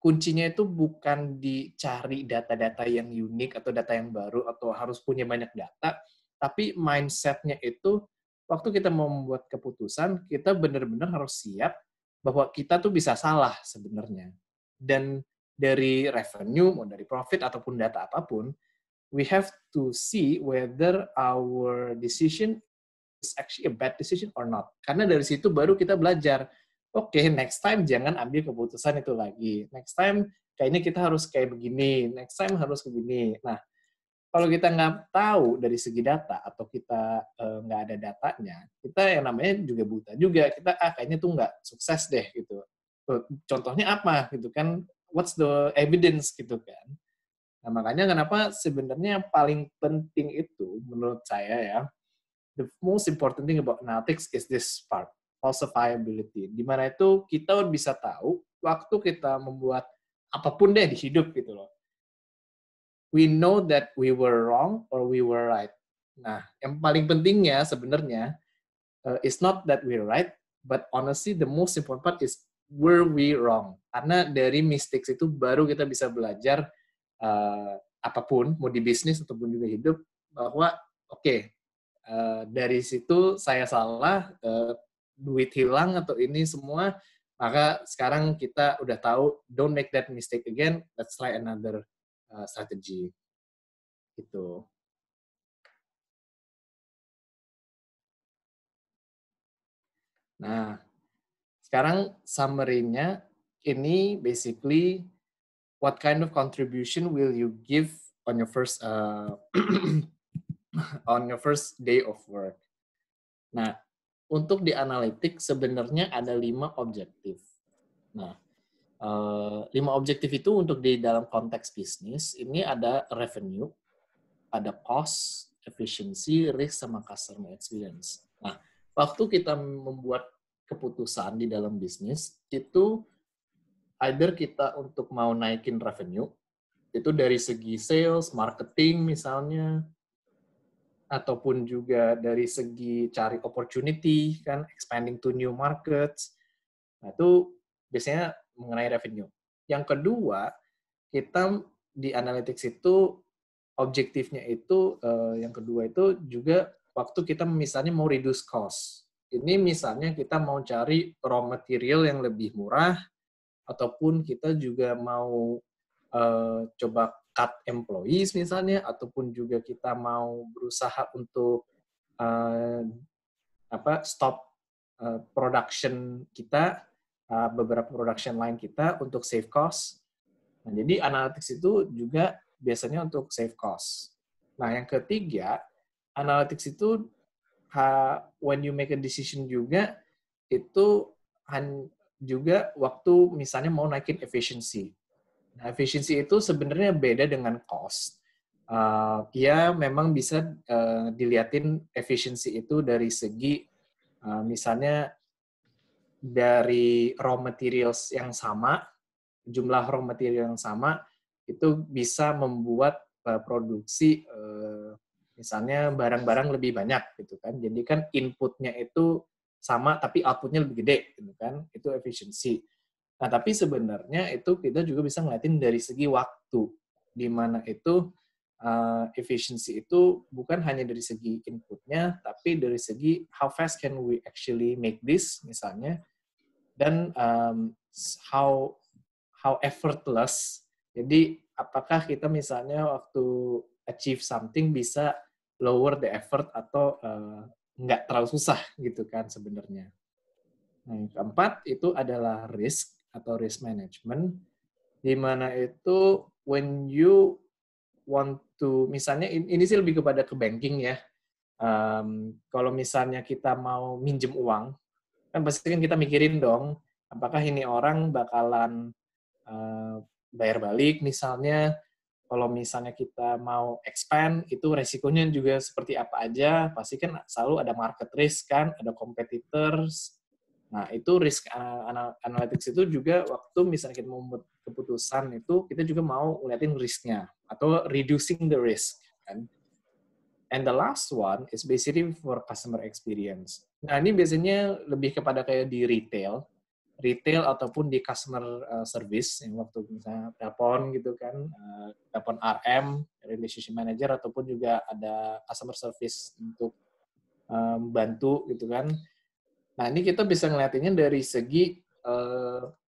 kuncinya itu bukan dicari data-data yang unik atau data yang baru atau harus punya banyak data, tapi mindset-nya itu waktu kita mau membuat keputusan, kita benar-benar harus siap bahwa kita tuh bisa salah sebenarnya. Dan dari revenue, mau dari profit ataupun data apapun, we have to see whether our decision is actually a bad decision or not. Karena dari situ baru kita belajar. Oke, next time jangan ambil keputusan itu lagi. Next time kayaknya kita harus kayak begini. Next time harus begini. Nah, kalau kita nggak tahu dari segi data atau kita nggak ada datanya, kita yang namanya juga buta juga. Kita kayaknya tuh nggak sukses deh gitu. Contohnya apa gitu kan? What's the evidence gitu kan? Nah, makanya kenapa sebenarnya yang paling penting itu menurut saya ya, the most important thing about analytics is this part, falsifiability. Di mana itu kita bisa tahu waktu kita membuat apapun deh di hidup gitu loh. We know that we were wrong or we were right. Nah, yang paling pentingnya sebenarnya is not that we're right, but honestly the most important part is were we wrong. Karena dari mistakes itu baru kita bisa belajar apapun, mau di bisnis ataupun juga hidup, bahwa oke, dari situ saya salah, duit hilang atau ini semua, maka sekarang kita udah tahu, don't make that mistake again, let's try another strategy. Gitu. Nah, sekarang summary-nya ini basically what kind of contribution will you give on your first on your first day of work. Nah, untuk di analitik sebenarnya ada 5 objektif. Nah, 5 objektif itu untuk di dalam konteks bisnis, ini ada revenue, ada cost, efficiency, risk, sama customer experience. Nah, waktu kita membuat keputusan di dalam bisnis, itu either kita untuk mau naikin revenue, itu dari segi sales, marketing misalnya, ataupun juga dari segi cari opportunity, kan, expanding to new markets. Nah, itu biasanya mengenai revenue. Yang kedua, kita di analytics itu, objektifnya itu, yang kedua itu juga waktu kita misalnya mau reduce cost. Ini misalnya kita mau cari raw material yang lebih murah, ataupun kita juga mau coba cut employees misalnya, ataupun juga kita mau berusaha untuk stop production kita, beberapa production line kita untuk save cost. Nah, jadi analytics itu juga biasanya untuk save cost. Nah, yang ketiga, analytics itu when you make a decision juga, itu juga waktu misalnya mau naikin efficiency. Nah, efficiency itu sebenarnya beda dengan cost. Ya, memang bisa dilihatin efficiency itu dari segi misalnya dari raw materials yang sama, jumlah raw material yang sama, itu bisa membuat produksi misalnya barang-barang lebih banyak gitu kan. Jadi kan inputnya itu sama tapi outputnya lebih gede gitu kan. Itu efisiensi. Nah, tapi sebenarnya itu kita juga bisa ngeliatin dari segi waktu, di mana itu efficiency itu bukan hanya dari segi inputnya, tapi dari segi how fast can we actually make this misalnya, dan how effortless. Jadi apakah kita misalnya waktu achieve something bisa lower the effort atau nggak terlalu susah gitu kan sebenarnya. Nah, yang keempat itu adalah risk atau risk management, di mana itu when you want to, misalnya ini sih lebih kepada ke banking ya. Kalau misalnya kita mau minjem uang, kan pasti kan kita mikirin dong, apakah ini orang bakalan bayar balik misalnya. Kalau misalnya kita mau expand, itu resikonya juga seperti apa aja. Pasti kan selalu ada market risk kan, ada competitors. Nah, itu risk analytics itu juga waktu misalnya kita mau membuat keputusan itu, kita juga mau ngeliatin risk-nya atau reducing the risk kan. And the last one is basically for customer experience. Nah, ini biasanya lebih kepada kayak di retail ataupun di customer service, yang waktu misalnya telepon gitu kan, telepon RM, relationship manager, ataupun juga ada customer service untuk bantu gitu kan. Nah, ini kita bisa ngeliatinnya dari segi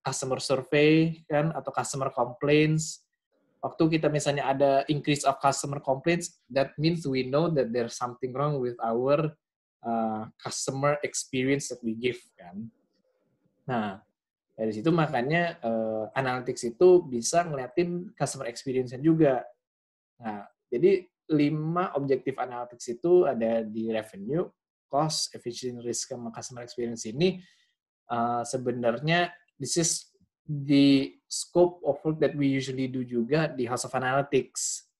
customer survey kan, atau customer complaints. Waktu kita misalnya ada increase of customer complaints, that means we know that there's something wrong with our customer experience that we give kan. Nah, dari situ makanya analytics itu bisa ngeliatin customer experience-nya juga. Nah, jadi 5 objektif analytics itu ada di revenue, cost, efficiency, risk, sama customer experience ini. Sebenarnya this is the scope of work that we usually do juga di House of Analytics.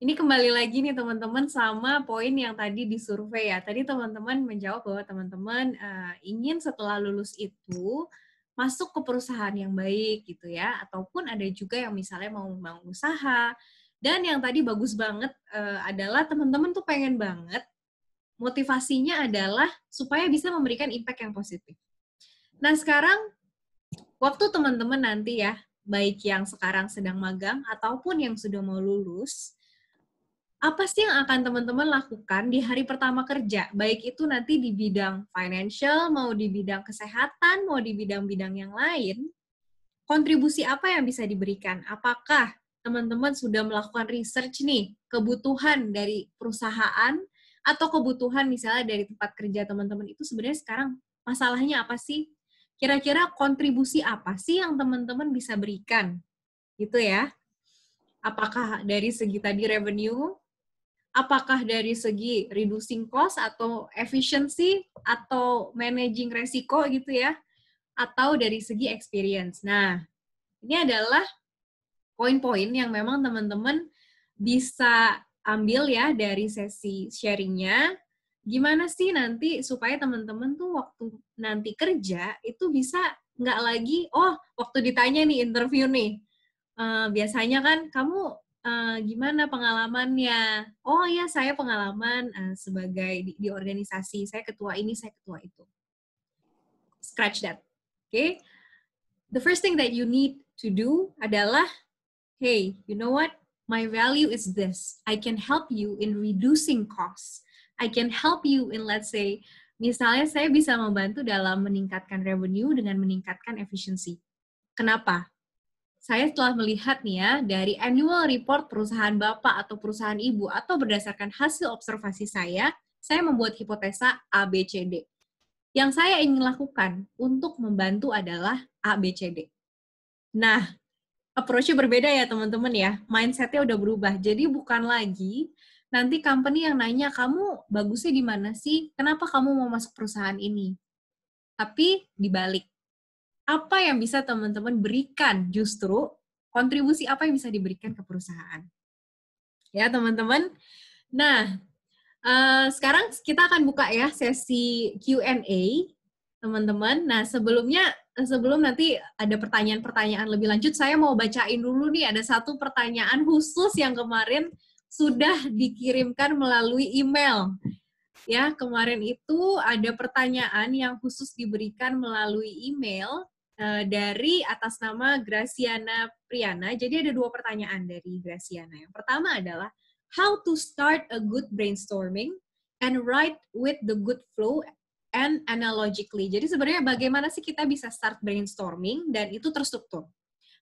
Ini kembali lagi nih teman-teman sama poin yang tadi di survei ya. Tadi teman-teman menjawab bahwa teman-teman ingin setelah lulus itu masuk ke perusahaan yang baik gitu ya. Ataupun ada juga yang misalnya mau membangun usaha. Dan yang tadi bagus banget adalah teman-teman tuh pengen banget, motivasinya adalah supaya bisa memberikan impact yang positif. Nah sekarang, waktu teman-teman nanti ya, baik yang sekarang sedang magang ataupun yang sudah mau lulus, apa sih yang akan teman-teman lakukan di hari pertama kerja? Baik itu nanti di bidang financial, mau di bidang kesehatan, mau di bidang-bidang yang lain, kontribusi apa yang bisa diberikan? Apakah teman-teman sudah melakukan research nih, kebutuhan dari perusahaan, atau kebutuhan misalnya dari tempat kerja teman-teman itu sebenarnya sekarang masalahnya apa sih? Kira-kira kontribusi apa sih yang teman-teman bisa berikan? Gitu ya. Apakah dari segi tadi revenue, apakah dari segi reducing cost atau efficiency atau managing resiko gitu ya, atau dari segi experience. Nah, ini adalah poin-poin yang memang teman-teman bisa ambil ya dari sesi sharingnya. Gimana sih nanti supaya teman-teman tuh waktu nanti kerja itu bisa nggak lagi, oh waktu ditanya nih interview nih, biasanya kan kamu gimana pengalamannya? Oh ya, saya pengalaman sebagai di organisasi, saya ketua ini, saya ketua itu. Scratch that. Okay? The first thing that you need to do adalah, hey, you know what? My value is this. I can help you in reducing costs. I can help you in, let's say, misalnya saya bisa membantu dalam meningkatkan revenue dengan meningkatkan efisiensi. Kenapa? Saya telah melihat nih ya, dari annual report perusahaan Bapak atau perusahaan Ibu, atau berdasarkan hasil observasi saya membuat hipotesa A, B, C, D. Yang saya ingin lakukan untuk membantu adalah A, B, C, D. Nah, approach-nya berbeda ya teman-teman ya, mindset-nya udah berubah. Jadi bukan lagi nanti company yang nanya, kamu bagusnya di mana sih? Kenapa kamu mau masuk perusahaan ini? Tapi dibalik. Apa yang bisa teman-teman berikan, justru kontribusi apa yang bisa diberikan ke perusahaan. Ya teman-teman, Nah, sekarang kita akan buka ya sesi Q&A, teman-teman. Nah, sebelum nanti ada pertanyaan-pertanyaan lebih lanjut, saya mau bacain dulu nih, ada satu pertanyaan khusus yang kemarin sudah dikirimkan melalui email. Ya, kemarin itu ada pertanyaan yang khusus diberikan melalui email dari atas nama Graciana Priana. Jadi ada 2 pertanyaan dari Graciana. Yang pertama adalah, how to start a good brainstorming and write with the good flow and analogically. Jadi sebenarnya bagaimana sih kita bisa start brainstorming dan itu terstruktur.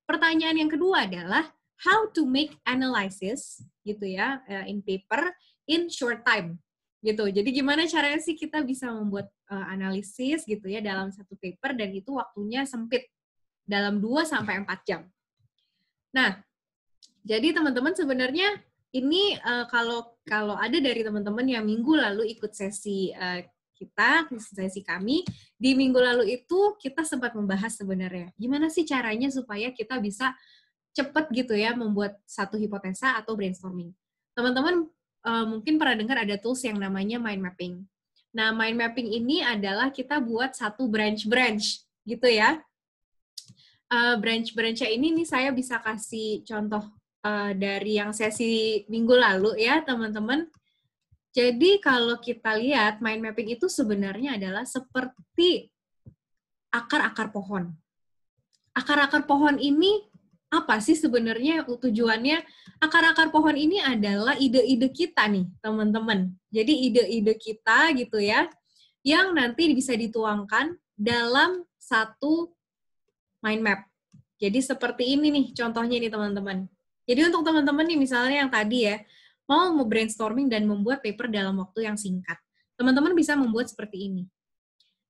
Pertanyaan yang kedua adalah, how to make analysis gitu ya in paper in short time gitu. Jadi gimana caranya sih kita bisa membuat analisis gitu ya dalam satu paper dan itu waktunya sempit dalam 2 sampai 4 jam. Nah, jadi teman-teman sebenarnya ini kalau ada dari teman-teman yang minggu lalu ikut sesi sesi kami, di minggu lalu itu kita sempat membahas sebenarnya gimana sih caranya supaya kita bisa cepat gitu ya membuat satu hipotesa atau brainstorming. Teman-teman mungkin pernah dengar ada tools yang namanya mind mapping. Nah, mind mapping ini adalah kita buat satu branch gitu ya. Branch-branch-nya ini nih saya bisa kasih contoh dari yang sesi minggu lalu ya, teman-teman. Jadi kalau kita lihat mind mapping itu sebenarnya adalah seperti akar-akar pohon. Akar-akar pohon ini apa sih sebenarnya tujuannya? Akar-akar pohon ini adalah ide-ide kita nih, teman-teman. Jadi ide-ide kita gitu ya, yang nanti bisa dituangkan dalam satu mind map. Jadi seperti ini nih contohnya nih teman-teman. Jadi untuk teman-teman nih misalnya yang tadi ya, mau brainstorming dan membuat paper dalam waktu yang singkat. Teman-teman bisa membuat seperti ini.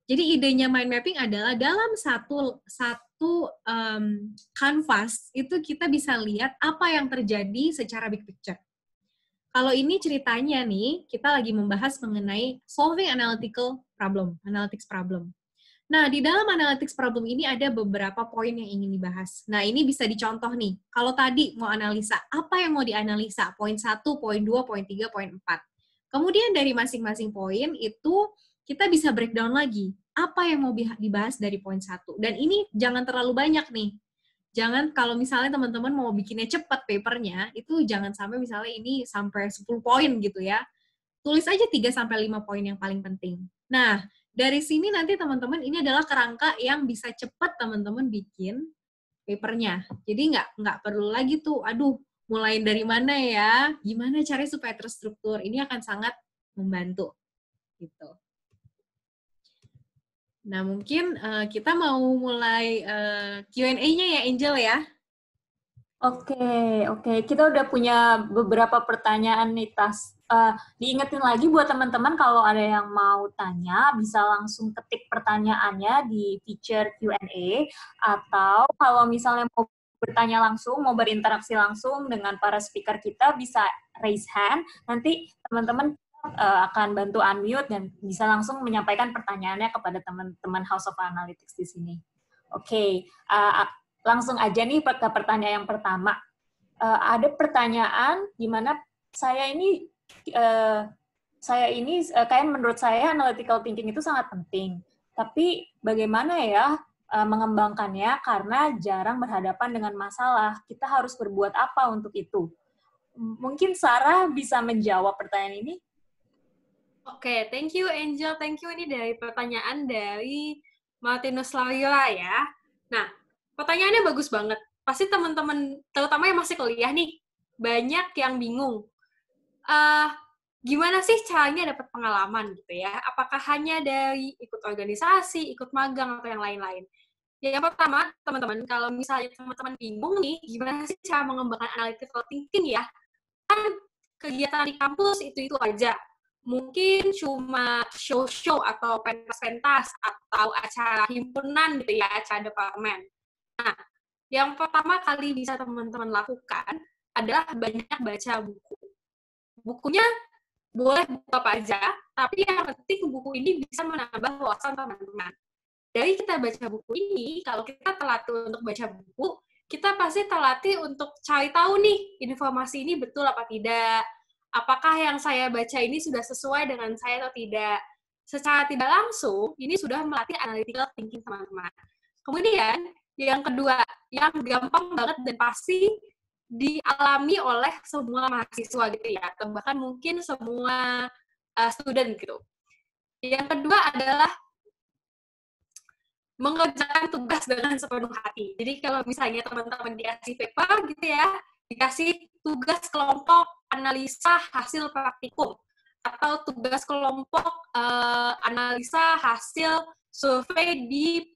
Jadi idenya mind mapping adalah dalam satu canvas itu kita bisa lihat apa yang terjadi secara big picture. Kalau ini ceritanya nih, kita lagi membahas mengenai solving analytics problem. Nah, di dalam analytics problem ini ada beberapa poin yang ingin dibahas. Nah, ini bisa dicontoh nih. Kalau tadi mau analisa, apa yang mau dianalisa? Poin 1, poin 2, poin 3, poin 4. Kemudian dari masing-masing poin itu kita bisa breakdown lagi. Apa yang mau dibahas dari poin 1. Dan ini jangan terlalu banyak nih. Jangan kalau misalnya teman-teman mau bikinnya cepat papernya, itu jangan sampai misalnya ini sampai 10 poin gitu ya. Tulis aja 3-5 poin yang paling penting. Nah, dari sini nanti teman-teman ini adalah kerangka yang bisa cepat teman-teman bikin papernya. Jadi nggak perlu lagi tuh, aduh, mulai dari mana ya, gimana caranya supaya terstruktur. Ini akan sangat membantu. Gitu. Nah, mungkin kita mau mulai Q&A-nya ya, Angel ya. Oke. Kita udah punya beberapa pertanyaan nih, Tas. Diingetin lagi buat teman-teman kalau ada yang mau tanya, bisa langsung ketik pertanyaannya di feature Q&A, atau kalau misalnya mau bertanya langsung, mau berinteraksi langsung dengan para speaker kita, bisa raise hand. Nanti teman-teman akan bantu unmute dan bisa langsung menyampaikan pertanyaannya kepada teman-teman House of Analytics di sini. Oke. Langsung aja nih ke pertanyaan yang pertama. Ada pertanyaan di mana saya ini kayak menurut saya analytical thinking itu sangat penting. Tapi bagaimana ya mengembangkannya karena jarang berhadapan dengan masalah. Kita harus berbuat apa untuk itu? Mungkin Sarah bisa menjawab pertanyaan ini. Oke, thank you Angel. Thank you ini dari pertanyaan dari Martinus Lariola ya. Nah, pertanyaannya bagus banget. Pasti teman-teman, terutama yang masih kuliah nih, banyak yang bingung. Gimana sih caranya dapat pengalaman gitu ya? Apakah hanya dari ikut organisasi, ikut magang, atau yang lain-lain? Yang pertama, teman-teman, kalau misalnya teman-teman bingung nih, gimana sih cara mengembangkan analytical thinking ya? Kan kegiatan di kampus itu aja. Mungkin cuma show-show atau pentas-pentas atau acara himpunan gitu ya, acara departemen. Nah, yang pertama kali bisa teman-teman lakukan adalah banyak baca buku. Bukunya boleh buku apa aja, tapi yang penting buku ini bisa menambah wawasan teman-teman. Dari kita baca buku ini, kalau kita terlatih untuk baca buku, kita pasti terlatih untuk cari tahu nih, informasi ini betul apa tidak, apakah yang saya baca ini sudah sesuai dengan saya atau tidak. Secara tidak langsung, ini sudah melatih analytical thinking teman-teman. Kemudian, yang kedua, yang gampang banget dan pasti dialami oleh semua mahasiswa gitu ya, atau bahkan mungkin semua student gitu. Yang kedua adalah mengerjakan tugas dengan sepenuh hati. Jadi kalau misalnya teman-teman dikasih paper gitu ya, dikasih tugas kelompok analisa hasil praktikum, atau tugas kelompok analisa hasil survei di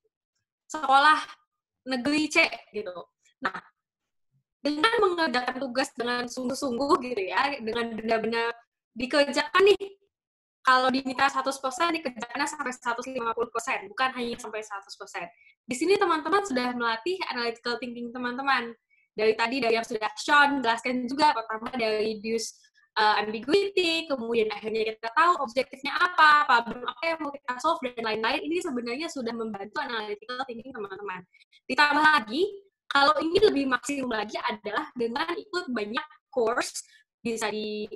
sekolah negeri C gitu. Nah, dengan mengerjakan tugas dengan sungguh-sungguh gitu ya, dengan benar-benar dikerjakan nih, kalau diminta 100% dikerjakannya sampai 150%, bukan hanya sampai 100%. Di sini teman-teman sudah melatih analytical thinking teman-teman. Dari tadi, dari yang sudah Sean jelaskan juga, pertama dari reduce ambiguity, kemudian akhirnya kita tahu objektifnya apa, problem apa yang mau kita solve, dan lain-lain. Ini sebenarnya sudah membantu analytical thinking teman-teman. Ditambah lagi, kalau ini lebih maksimum lagi adalah dengan ikut banyak course, bisa di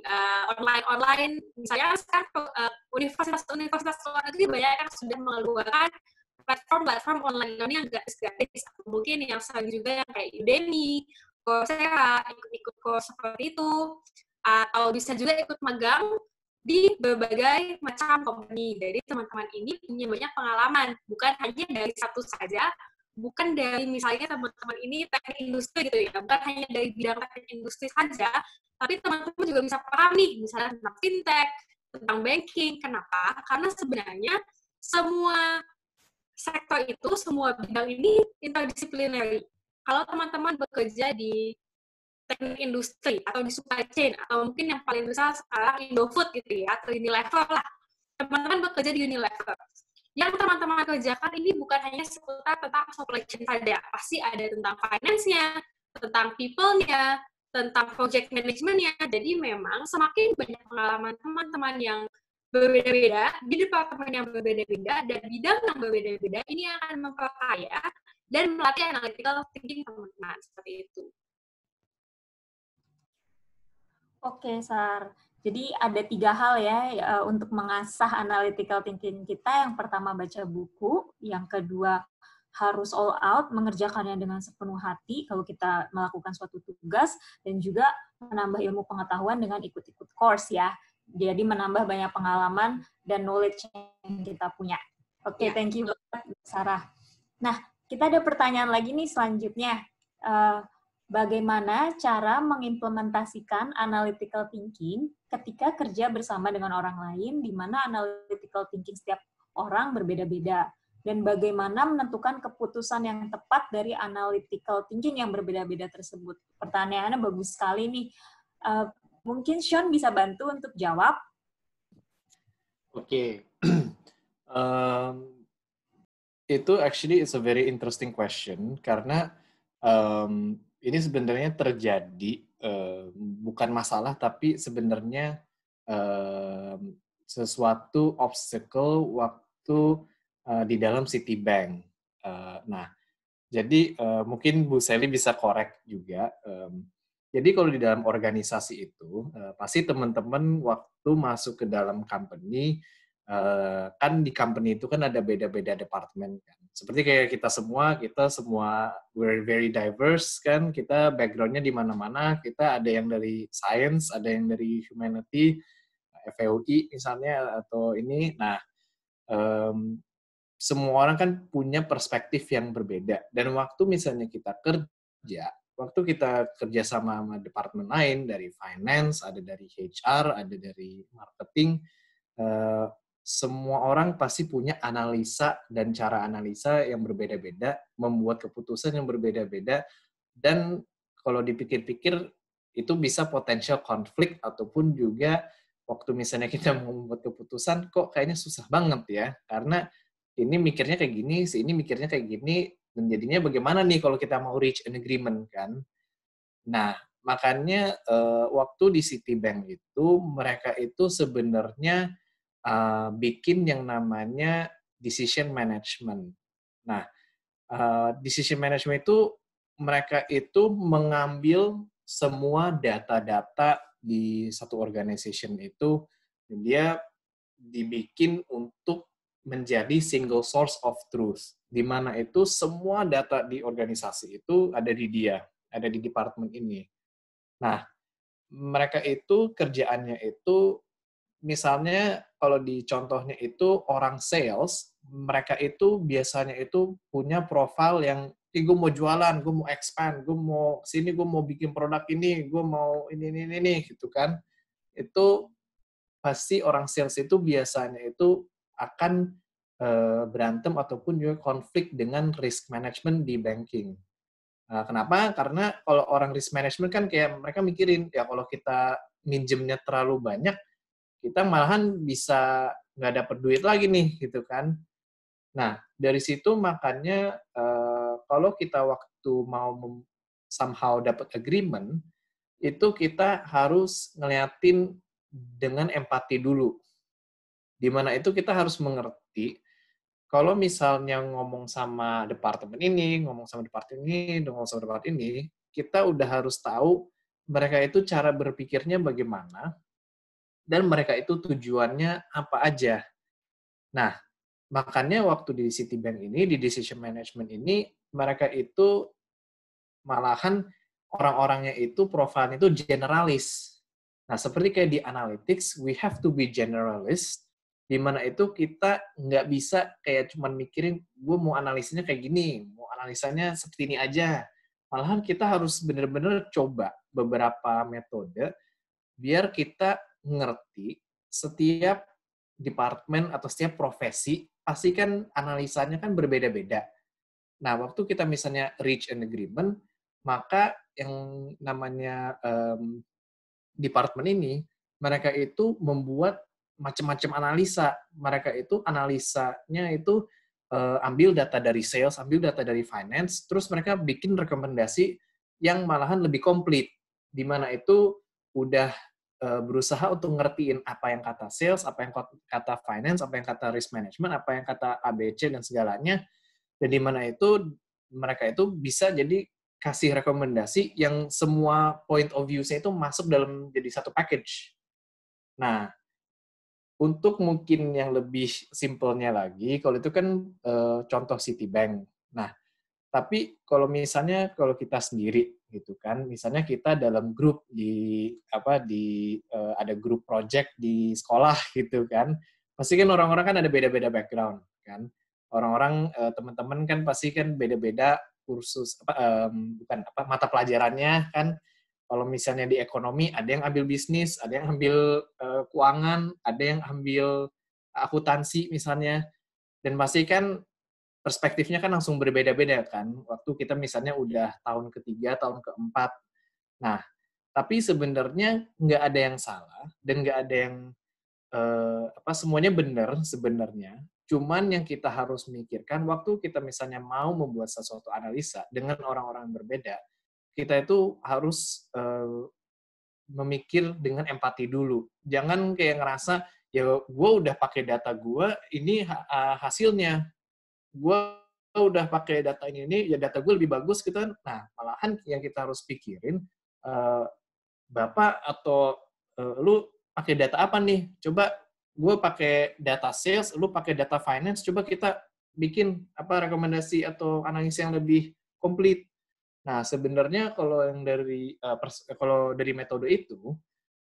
online, misalnya sekarang universitas luar negeri banyak yang sudah mengeluarkan platform online learning yang gratis. Mungkin yang sering juga yang kayak Udemy, Coursera, ikut course seperti itu, atau bisa juga ikut magang di berbagai macam company. Jadi teman-teman ini punya banyak pengalaman, bukan hanya dari satu saja, bukan dari misalnya teman-teman ini teknik industri gitu ya, bukan hanya dari bidang teknik industri saja, tapi teman-teman juga bisa paham nih, misalnya tentang fintech, tentang banking. Kenapa? Karena sebenarnya semua sektor itu, semua bidang ini interdisciplinary. Kalau teman-teman bekerja di teknik industri, atau di supply chain, atau mungkin yang paling besar sekarang Indofood gitu ya, atau Unilever lah. Teman-teman bekerja di Unilever. Yang teman-teman kerjakan ini bukan hanya seputar tentang supply chain saja. Pasti ada tentang finance-nya, tentang people-nya, tentang project management-nya. Jadi memang semakin banyak pengalaman teman-teman yang berbeda-beda, di departemen yang berbeda-beda, dan bidang yang berbeda-beda, ini akan memperkaya dan melatih analytical thinking teman-teman. Seperti itu. Oke, Sar. Jadi ada 3 hal ya untuk mengasah analytical thinking kita. Yang pertama baca buku, yang kedua harus all out, mengerjakannya dengan sepenuh hati kalau kita melakukan suatu tugas, dan juga menambah ilmu pengetahuan dengan ikut-ikut course ya. Jadi menambah banyak pengalaman dan knowledge yang kita punya. Oke, thank you banget, Sarah. Nah, kita ada pertanyaan lagi nih selanjutnya. Bagaimana cara mengimplementasikan analytical thinking ketika kerja bersama dengan orang lain, di mana analytical thinking setiap orang berbeda-beda? Dan bagaimana menentukan keputusan yang tepat dari analytical thinking yang berbeda-beda tersebut? Pertanyaannya bagus sekali nih. Mungkin Sean bisa bantu untuk jawab. Oke. Itu actually is a very interesting question, karena ini sebenarnya terjadi, bukan masalah, tapi sebenarnya sesuatu obstacle waktu di dalam Citibank. Nah, jadi mungkin Bu Sally bisa korek juga. Jadi kalau di dalam organisasi itu, pasti teman-teman waktu masuk ke dalam company, kan di company itu kan ada beda-beda departemen kan. Seperti kayak kita semua we're very diverse kan, kita background-nya di mana-mana, kita ada yang dari science, ada yang dari humanity, FEUI misalnya, atau ini. Nah, semua orang kan punya perspektif yang berbeda. Dan waktu misalnya kita kerja sama departemen lain, dari finance, ada dari HR, ada dari marketing, semua orang pasti punya analisa dan cara analisa yang berbeda-beda, membuat keputusan yang berbeda-beda, dan kalau dipikir-pikir itu bisa potensial konflik, ataupun juga waktu misalnya kita membuat keputusan, kok kayaknya susah banget ya, karena ini mikirnya kayak gini, si ini mikirnya kayak gini, dan jadinya bagaimana nih kalau kita mau reach an agreement kan? Nah, makanya waktu di Citibank itu, mereka itu sebenarnya bikin yang namanya decision management. Nah, decision management itu mereka itu mengambil semua data-data di satu organization itu, dia dibikin untuk menjadi single source of truth, di mana itu semua data di organisasi itu ada di dia, ada di departemen ini. Nah, mereka itu kerjaannya itu, misalnya kalau di contohnya itu orang sales, mereka itu biasanya itu punya profil yang, gue mau jualan, gue mau expand, gue mau sini, gue mau bikin produk ini, gue mau ini, gitu kan. Itu pasti orang sales itu biasanya itu akan berantem ataupun juga konflik dengan risk management di banking. Nah, kenapa? Karena kalau orang risk management kan kayak mereka mikirin, ya kalau kita minjemnya terlalu banyak, kita malahan bisa nggak dapat duit lagi nih, gitu kan. Nah, dari situ makanya kalau kita waktu mau somehow dapat agreement, itu kita harus ngeliatin dengan empati dulu. Di mana itu kita harus mengerti, kalau misalnya ngomong sama departemen ini, ngomong sama departemen ini, ngomong sama departemen ini, kita udah harus tahu mereka itu cara berpikirnya bagaimana, dan mereka itu tujuannya apa aja. Nah, makanya waktu di Citibank ini, di decision management ini, mereka itu malahan orang-orangnya itu profilnya itu generalis. Nah, seperti kayak di analytics, we have to be generalist, di mana itu kita nggak bisa kayak cuman mikirin, gue mau analisanya kayak gini, mau analisanya seperti ini aja. Malahan kita harus benar-benar coba beberapa metode, biar kita ngerti setiap departemen atau setiap profesi, pasti kan analisanya kan berbeda-beda. Nah, waktu kita misalnya reach an agreement, maka yang namanya departemen ini, mereka itu membuat macam-macam analisa. Mereka itu analisanya itu ambil data dari sales, ambil data dari finance, terus mereka bikin rekomendasi yang malahan lebih komplit, di mana itu udah berusaha untuk ngertiin apa yang kata sales, apa yang kata finance, apa yang kata risk management, apa yang kata ABC dan segalanya, dan di mana itu mereka itu bisa jadi kasih rekomendasi yang semua point of view-nya itu masuk dalam jadi satu package. Nah, untuk mungkin yang lebih simpelnya lagi, kalau itu kan contoh Citibank. Nah, tapi kalau misalnya kalau kita sendiri gitu kan, misalnya kita dalam grup di ada grup project di sekolah gitu kan, pasti kan orang-orang kan ada beda-beda background kan. Orang-orang teman-teman kan pasti kan beda-beda kursus mata pelajarannya kan. Kalau misalnya di ekonomi ada yang ambil bisnis, ada yang ambil keuangan, ada yang ambil akuntansi misalnya, dan pasti kan perspektifnya kan langsung berbeda-beda kan, waktu kita misalnya udah tahun ketiga, tahun keempat. Nah, tapi sebenarnya nggak ada yang salah, dan nggak ada yang, semuanya benar sebenarnya. Cuman yang kita harus mikirkan, waktu kita misalnya mau membuat sesuatu analisa dengan orang-orang yang berbeda, kita itu harus memikir dengan empati dulu. Jangan kayak ngerasa, ya gue udah pakai data gue, ini hasilnya. Gue udah pakai data ini, ya data gue lebih bagus gitu kan. Nah, malahan yang kita harus pikirin, Bapak atau lu pakai data apa nih? Coba gue pakai data sales, lu pakai data finance, coba kita bikin rekomendasi atau analisa yang lebih komplit. Nah, sebenarnya kalau yang dari metode itu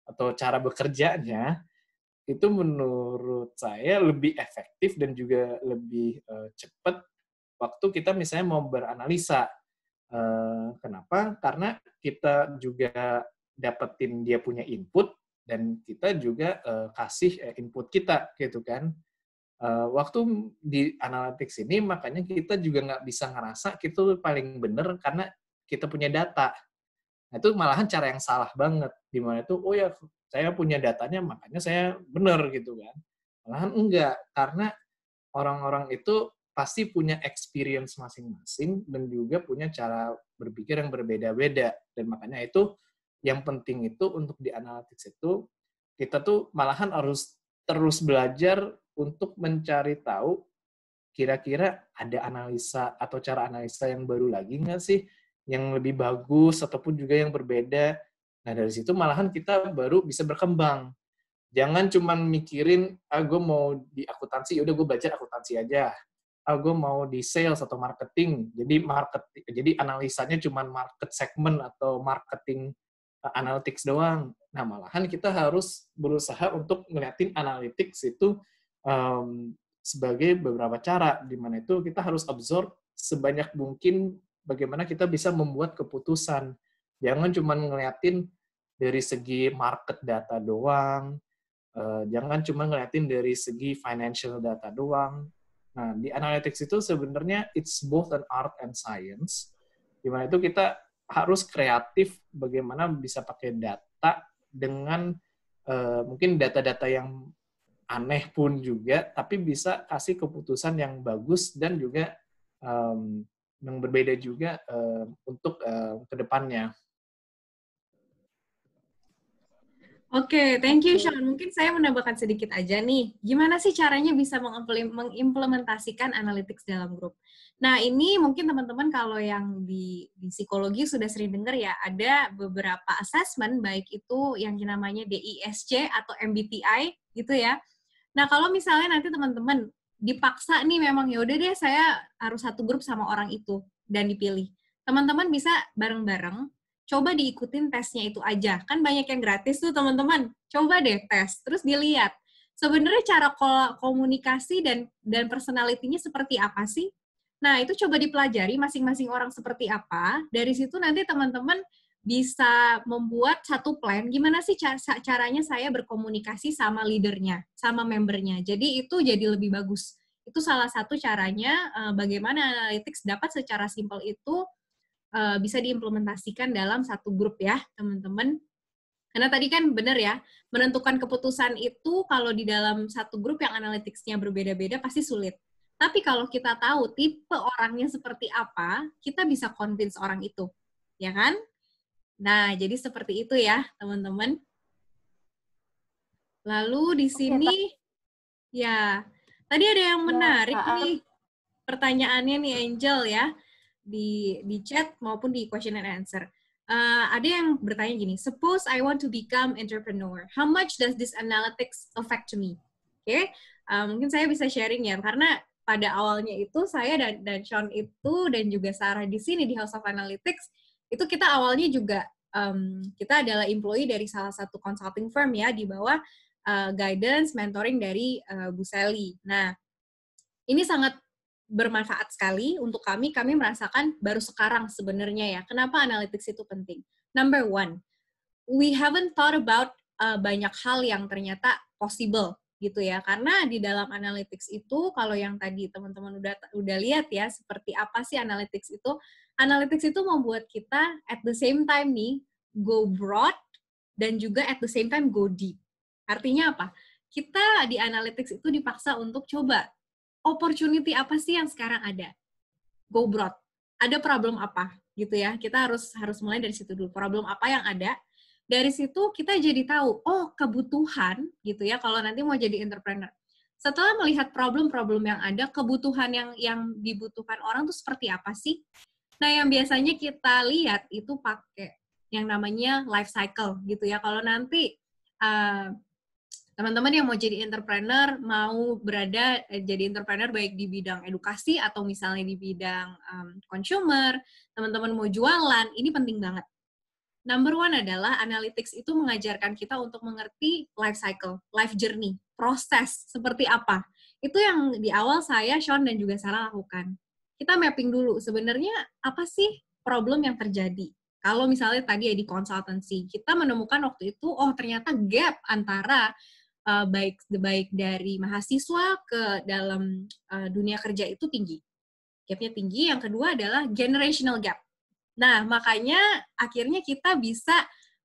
atau cara bekerjanya, itu menurut saya lebih efektif dan juga lebih cepat waktu kita misalnya mau beranalisa. Kenapa? Karena kita juga dapetin dia punya input, dan kita juga kasih input kita, gitu kan. Waktu di analytics ini, makanya kita juga nggak bisa ngerasa kita paling benar karena kita punya data. Nah, itu malahan cara yang salah banget. Di mana itu, oh ya, saya punya datanya, makanya saya benar, gitu kan. Malahan enggak, karena orang-orang itu pasti punya experience masing-masing dan juga punya cara berpikir yang berbeda-beda. Dan makanya itu, yang penting itu untuk di analytics itu, kita tuh malahan harus terus belajar untuk mencari tahu kira-kira ada analisa atau cara analisa yang baru lagi nggak sih, yang lebih bagus ataupun juga yang berbeda, Nah, dari situ malahan kita baru bisa berkembang. Jangan cuman mikirin, gue mau di akuntansi, udah gue belajar akuntansi aja. Gue mau di sales atau marketing, jadi analisanya cuman market segment atau marketing analytics doang. Nah, malahan kita harus berusaha untuk ngeliatin analytics itu sebagai beberapa cara, di mana itu kita harus absorb sebanyak mungkin bagaimana kita bisa membuat keputusan. Jangan cuma ngeliatin dari segi market data doang, jangan cuma ngeliatin dari segi financial data doang. Nah, di analytics itu sebenarnya it's both an art and science, di mana itu kita harus kreatif bagaimana bisa pakai data dengan mungkin data-data yang aneh pun juga, tapi bisa kasih keputusan yang bagus dan juga yang berbeda juga untuk ke depannya. Oke, thank you Sean. Mungkin saya menambahkan sedikit aja nih. Gimana sih caranya bisa mengimplementasikan analytics dalam grup? Nah, ini mungkin teman-teman kalau yang di psikologi sudah sering dengar ya, ada beberapa assessment, baik itu yang namanya DISC atau MBTI gitu ya. Nah, kalau misalnya nanti teman-teman dipaksa nih memang ya udah deh saya harus satu grup sama orang itu dan dipilih. Teman-teman bisa bareng-bareng coba diikutin tesnya itu aja. Kan banyak yang gratis tuh teman-teman. Coba deh tes, terus dilihat. Sebenarnya cara komunikasi dan personality-nya seperti apa sih? Nah, itu coba dipelajari masing-masing orang seperti apa. Dari situ nanti teman-teman bisa membuat satu plan, gimana sih caranya saya berkomunikasi sama leadernya, sama membernya. Jadi itu jadi lebih bagus. Itu salah satu caranya bagaimana analytics dapat secara simpel itu bisa diimplementasikan dalam satu grup ya, teman-teman. Karena tadi kan benar ya, menentukan keputusan itu kalau di dalam satu grup yang analytics-nya berbeda-beda pasti sulit. Tapi kalau kita tahu tipe orangnya seperti apa, kita bisa convince orang itu. Ya kan? Nah, jadi seperti itu ya, teman-teman. Lalu di sini, ya, tadi ada yang menarik nih pertanyaannya nih Angel ya. Di chat maupun di question and answer. Ada yang bertanya gini, suppose I want to become entrepreneur, how much does this analytics affect to me? Oke, mungkin saya bisa sharing ya, karena pada awalnya itu saya dan Sean itu dan juga Sarah di sini di House of Analytics, itu kita awalnya juga, kita adalah employee dari salah satu consulting firm ya, di bawah guidance, mentoring dari Bu Sally. Nah, ini sangat bermanfaat sekali untuk kami merasakan baru sekarang sebenarnya ya. Kenapa analytics itu penting? Number one, we haven't thought about banyak hal yang ternyata possible gitu ya. Karena di dalam analytics itu, kalau yang tadi teman-teman udah lihat ya, seperti apa sih analytics itu? Analytics itu membuat kita at the same time nih, go broad, dan juga at the same time go deep. Artinya apa? Kita di analytics itu dipaksa untuk coba opportunity apa sih yang sekarang ada? Go broad. Ada problem apa gitu ya? Kita harus mulai dari situ dulu. Problem apa yang ada? Dari situ kita jadi tahu, oh kebutuhan gitu ya kalau nanti mau jadi entrepreneur. Setelah melihat problem-problem yang ada, kebutuhan yang dibutuhkan orang tuh seperti apa sih? Nah, yang biasanya kita lihat itu pakai yang namanya life cycle gitu ya. Kalau nanti teman-teman yang mau jadi entrepreneur, mau berada jadi entrepreneur baik di bidang edukasi atau misalnya di bidang consumer, teman-teman mau jualan, ini penting banget. Number one adalah analytics itu mengajarkan kita untuk mengerti life cycle, life journey, proses seperti apa. Itu yang di awal saya, Sean, dan juga Sarah lakukan. Kita mapping dulu, sebenarnya apa sih problem yang terjadi. Kalau misalnya tadi ya di consultancy, kita menemukan waktu itu, oh ternyata gap antara baik dari mahasiswa ke dalam dunia kerja itu tinggi. Gapnya tinggi. Yang kedua adalah generational gap. Nah, makanya akhirnya kita bisa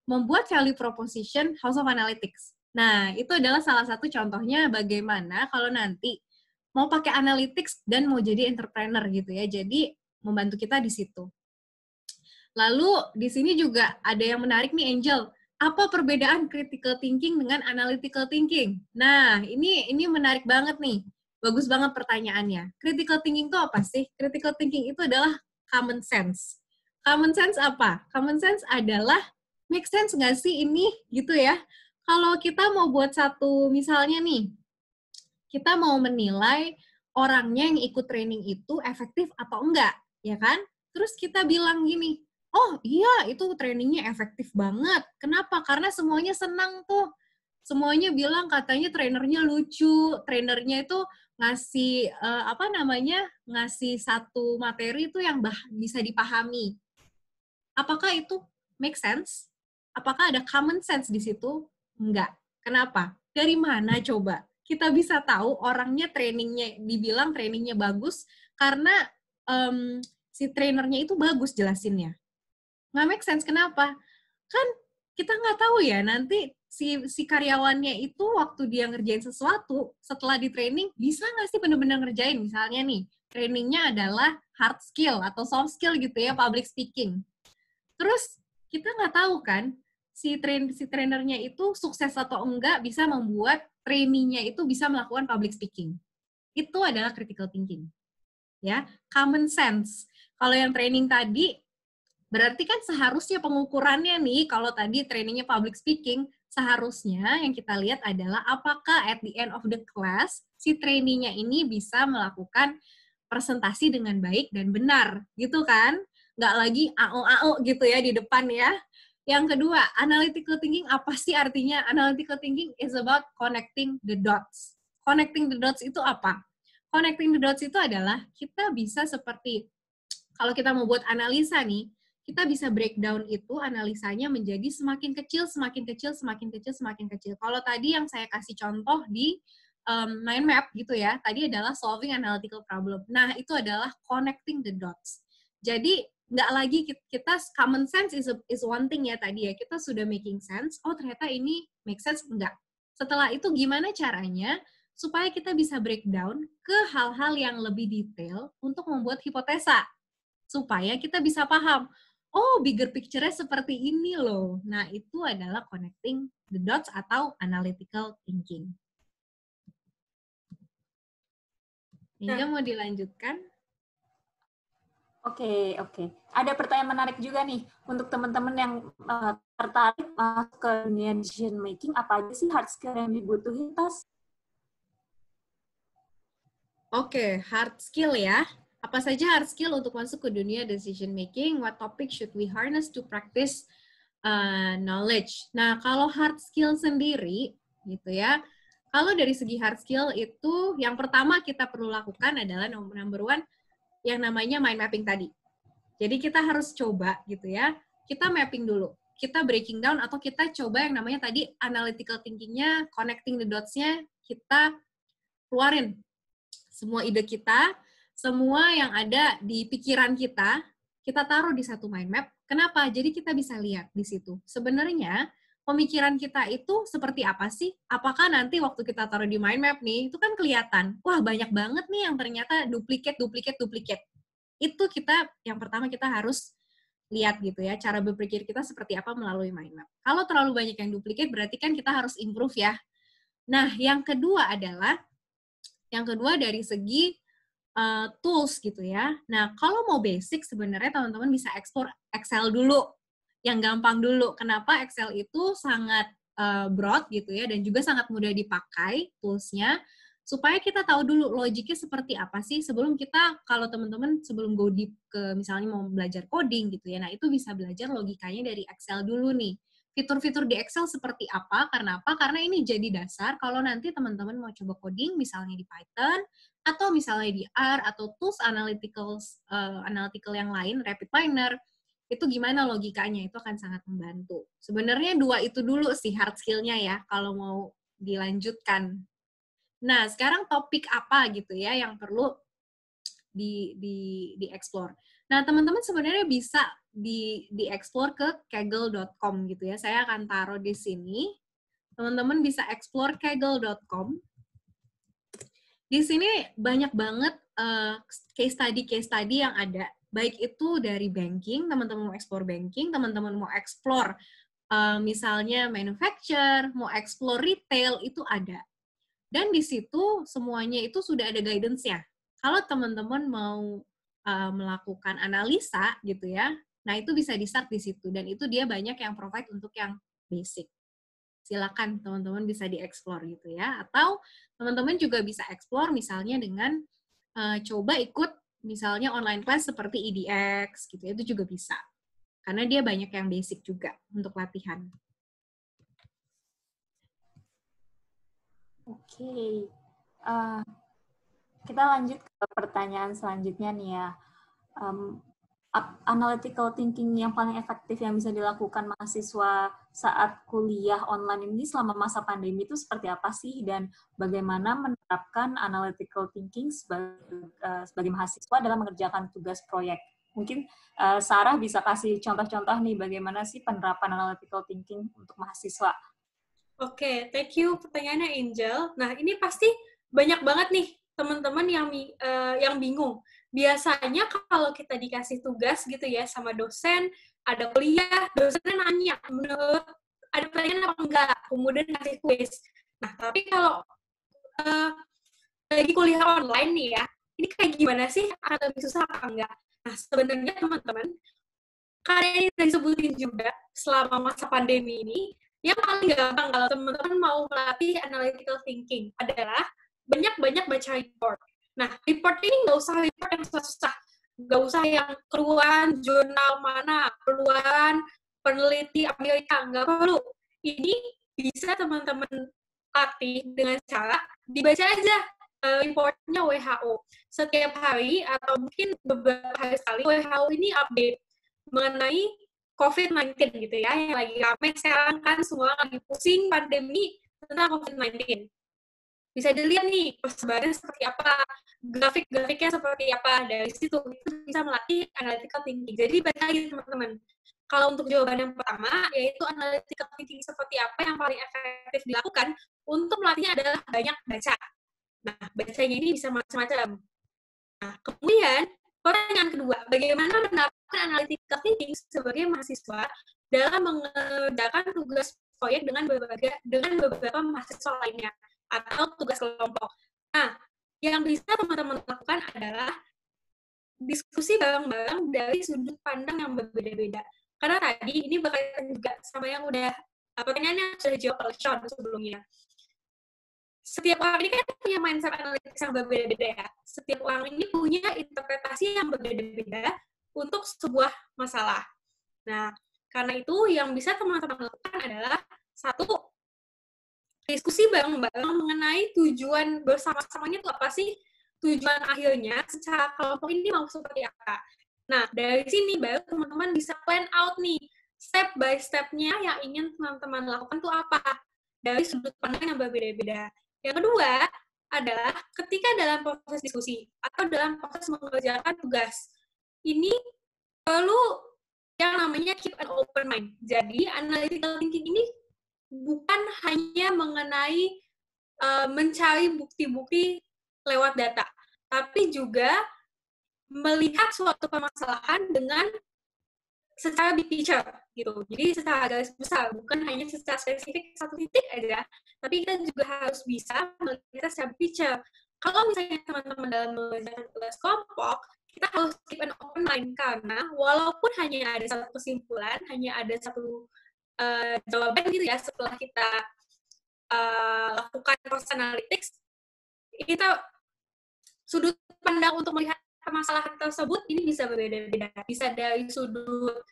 membuat value proposition House of Analytics. Nah, itu adalah salah satu contohnya bagaimana kalau nanti mau pakai analytics dan mau jadi entrepreneur gitu ya. Jadi membantu kita di situ. Lalu di sini juga ada yang menarik nih Angel. Apa perbedaan critical thinking dengan analytical thinking? Nah, ini menarik banget nih. Bagus banget pertanyaannya. Critical thinking itu apa sih? Critical thinking itu adalah common sense. Common sense apa? Common sense adalah make sense nggak sih ini gitu ya. Kalau kita mau buat satu, misalnya nih, kita mau menilai orangnya yang ikut training itu efektif atau enggak, ya kan? Terus kita bilang gini, oh iya itu trainingnya efektif banget. Kenapa? Karena semuanya senang tuh. Semuanya bilang katanya trainernya lucu, trainernya itu ngasih ngasih satu materi itu yang bisa dipahami. Apakah itu make sense? Apakah ada common sense di situ? Enggak. Kenapa? Dari mana coba kita bisa tahu orangnya dibilang trainingnya bagus karena si trainernya itu bagus jelasinnya? Nggak make sense. Kenapa? Kan kita nggak tahu ya nanti si karyawannya itu waktu dia ngerjain sesuatu setelah di training bisa nggak sih benar-benar ngerjain. Misalnya nih trainingnya adalah hard skill atau soft skill gitu ya, public speaking. Terus kita nggak tahu kan si trainernya itu sukses atau enggak bisa membuat trainee-nya itu bisa melakukan public speaking. Itu adalah critical thinking. Ya, common sense. Kalau yang training tadi berarti kan seharusnya pengukurannya nih, kalau tadi trainingnya public speaking, seharusnya yang kita lihat adalah apakah at the end of the class, si trainee-nya ini bisa melakukan presentasi dengan baik dan benar, gitu kan? Nggak lagi AO gitu ya di depan ya. Yang kedua, analytical thinking, apa sih artinya? Analytical thinking is about connecting the dots. Connecting the dots itu apa? Connecting the dots itu adalah kita bisa seperti, kalau kita mau buat analisa nih, kita bisa breakdown itu analisanya menjadi semakin kecil, semakin kecil, semakin kecil, semakin kecil. Kalau tadi yang saya kasih contoh di mind map gitu ya, tadi adalah solving analytical problem. Nah, itu adalah connecting the dots. Jadi, nggak lagi kita common sense is one thing ya tadi ya, kita sudah making sense, oh ternyata ini make sense, enggak. Setelah itu gimana caranya supaya kita bisa breakdown ke hal-hal yang lebih detail untuk membuat hipotesa. Supaya kita bisa paham, oh, bigger picture-nya seperti ini loh. Nah, itu adalah connecting the dots atau analytical thinking. Ini mau dilanjutkan? Oke. Ada pertanyaan menarik juga nih untuk teman-teman yang tertarik masuk ke dunia decision making. Apa aja sih hard skill yang dibutuhin, Tas? Oke, hard skill ya. Apa saja hard skill untuk masuk ke dunia decision making? What topic should we harness to practice knowledge? Nah, kalau hard skill sendiri, gitu ya. Kalau dari segi hard skill itu, yang pertama kita perlu lakukan adalah number one, yang namanya mind mapping tadi. Jadi kita harus coba gitu ya. Kita mapping dulu. Kita breaking down atau kita coba yang namanya tadi analytical thinking-nya, connecting the dots-nya, kita keluarin semua ide kita, semua yang ada di pikiran kita taruh di satu mind map. Kenapa? Jadi kita bisa lihat di situ. Sebenarnya pemikiran kita itu seperti apa sih? Apakah nanti waktu kita taruh di mind map nih, itu kan kelihatan, wah banyak banget nih yang ternyata duplicate. Itu yang pertama kita harus lihat gitu ya, cara berpikir kita seperti apa melalui mind map. Kalau terlalu banyak yang duplicate, berarti kan kita harus improve ya. Nah, yang kedua dari segi tools gitu ya. Nah, kalau mau basic sebenarnya teman-teman bisa explore Excel dulu, yang gampang dulu. Kenapa? Excel itu sangat broad gitu ya, dan juga sangat mudah dipakai tools-nya, supaya kita tahu dulu logiknya seperti apa sih sebelum kita, kalau teman-teman sebelum go deep ke misalnya mau belajar coding gitu ya, nah itu bisa belajar logikanya dari Excel dulu nih. Fitur-fitur di Excel seperti apa, karena apa? Karena ini jadi dasar kalau nanti teman-teman mau coba coding, misalnya di Python, atau misalnya di R, atau tools analytical yang lain, RapidMiner, itu gimana logikanya, itu akan sangat membantu. Sebenarnya 2 itu dulu sih hard skill-nya ya, kalau mau dilanjutkan. Nah, sekarang topik apa gitu ya yang perlu di-explore. Nah, teman-teman sebenarnya bisa di-explore ke kaggle.com gitu ya. Saya akan taruh di sini. Teman-teman bisa explore kaggle.com. Di sini banyak banget case study yang ada. Baik itu dari banking, teman-teman mau explore banking, teman-teman mau explore misalnya manufacture, mau explore retail, itu ada. Dan di situ semuanya itu sudah ada guidance-nya. Kalau teman-teman mau melakukan analisa gitu ya, Nah, itu bisa di-start di situ, dan itu dia banyak yang provide untuk yang basic. Silakan teman-teman bisa di-explore gitu ya. Atau teman-teman juga bisa explore misalnya dengan coba ikut misalnya online class seperti EDX gitu ya, itu juga bisa. Karena dia banyak yang basic juga untuk latihan. Oke. Kita lanjut ke pertanyaan selanjutnya nih ya. Analytical thinking yang paling efektif yang bisa dilakukan mahasiswa saat kuliah online ini selama masa pandemi itu seperti apa sih? Dan bagaimana menerapkan analytical thinking sebagai mahasiswa dalam mengerjakan tugas proyek? Mungkin Sarah bisa kasih contoh-contoh nih bagaimana sih penerapan analytical thinking untuk mahasiswa? Oke, thank you pertanyaannya Angel. Nah, ini pasti banyak banget nih teman-teman yang bingung. Biasanya kalau kita dikasih tugas gitu ya sama dosen, ada kuliah, dosennya nanya, menurut ada pertanyaan apa enggak, kemudian ngasih quiz. Nah, tapi kalau lagi kuliah online nih ya, ini kayak gimana sih? Akan lebih susah apa enggak? Nah, sebenarnya teman-teman, karena ini sudah disebutin juga selama masa pandemi ini, yang paling gampang kalau teman-teman mau melatih analytical thinking adalah banyak-banyak baca report. Nah, report ini nggak usah report yang susah-susah. Nggak usah yang keluaran jurnal mana, keluaran peneliti Amerika, nggak perlu. Ini bisa teman-teman latih dengan cara dibaca aja reportnya WHO. Setiap hari atau mungkin beberapa hari sekali WHO ini update mengenai COVID-19 gitu ya, yang lagi rame sekarang kan semua lagi pusing pandemi tentang COVID-19. Bisa dilihat nih persebaran seperti apa, grafik-grafiknya seperti apa, dari situ itu bisa melatih analytical thinking. Jadi balik lagi teman-teman, kalau untuk jawaban yang pertama, yaitu analytical thinking seperti apa yang paling efektif dilakukan, untuk melatihnya adalah banyak baca. Nah, bacanya ini bisa macam-macam. Nah, kemudian pertanyaan kedua, bagaimana menerapkan analytical thinking sebagai mahasiswa dalam mengerjakan tugas proyek dengan beberapa mahasiswa lainnya atau tugas kelompok. Nah, yang bisa teman-teman lakukan adalah diskusi bareng-bareng dari sudut pandang yang berbeda-beda. Karena tadi ini berkaitan juga sama yang pertanyaannya sudah dijawab oleh Sean sebelumnya. Setiap orang ini kan punya mindset analitis yang berbeda-beda ya. Setiap orang ini punya interpretasi yang berbeda-beda untuk sebuah masalah. Nah, karena itu yang bisa teman-teman lakukan adalah satu, diskusi bareng-bareng mengenai tujuan bersama-samanya itu apa sih? Tujuan akhirnya secara kelompok ini mau seperti apa? Nah, dari sini baru teman-teman bisa plan out nih, step by step-nya yang ingin teman-teman lakukan itu apa? Dari sudut pandang yang berbeda-beda. Yang kedua adalah ketika dalam proses diskusi atau dalam proses mengerjakan tugas, ini perlu yang namanya keep an open mind. Jadi, analytical thinking ini bukan hanya mengenai mencari bukti-bukti lewat data, tapi juga melihat suatu permasalahan dengan secara big picture gitu. Jadi secara garis besar, bukan hanya secara spesifik satu titik aja, tapi kita juga harus bisa melihat secara big picture. Kalau misalnya teman-teman dalam mengerjakan tugas kelompok, kita harus keep an open mind karena walaupun hanya ada satu kesimpulan, hanya ada satu jawaban gitu ya setelah kita lakukan proses analytics, kita sudut pandang untuk melihat permasalahan tersebut ini bisa berbeda-beda. Bisa dari sudut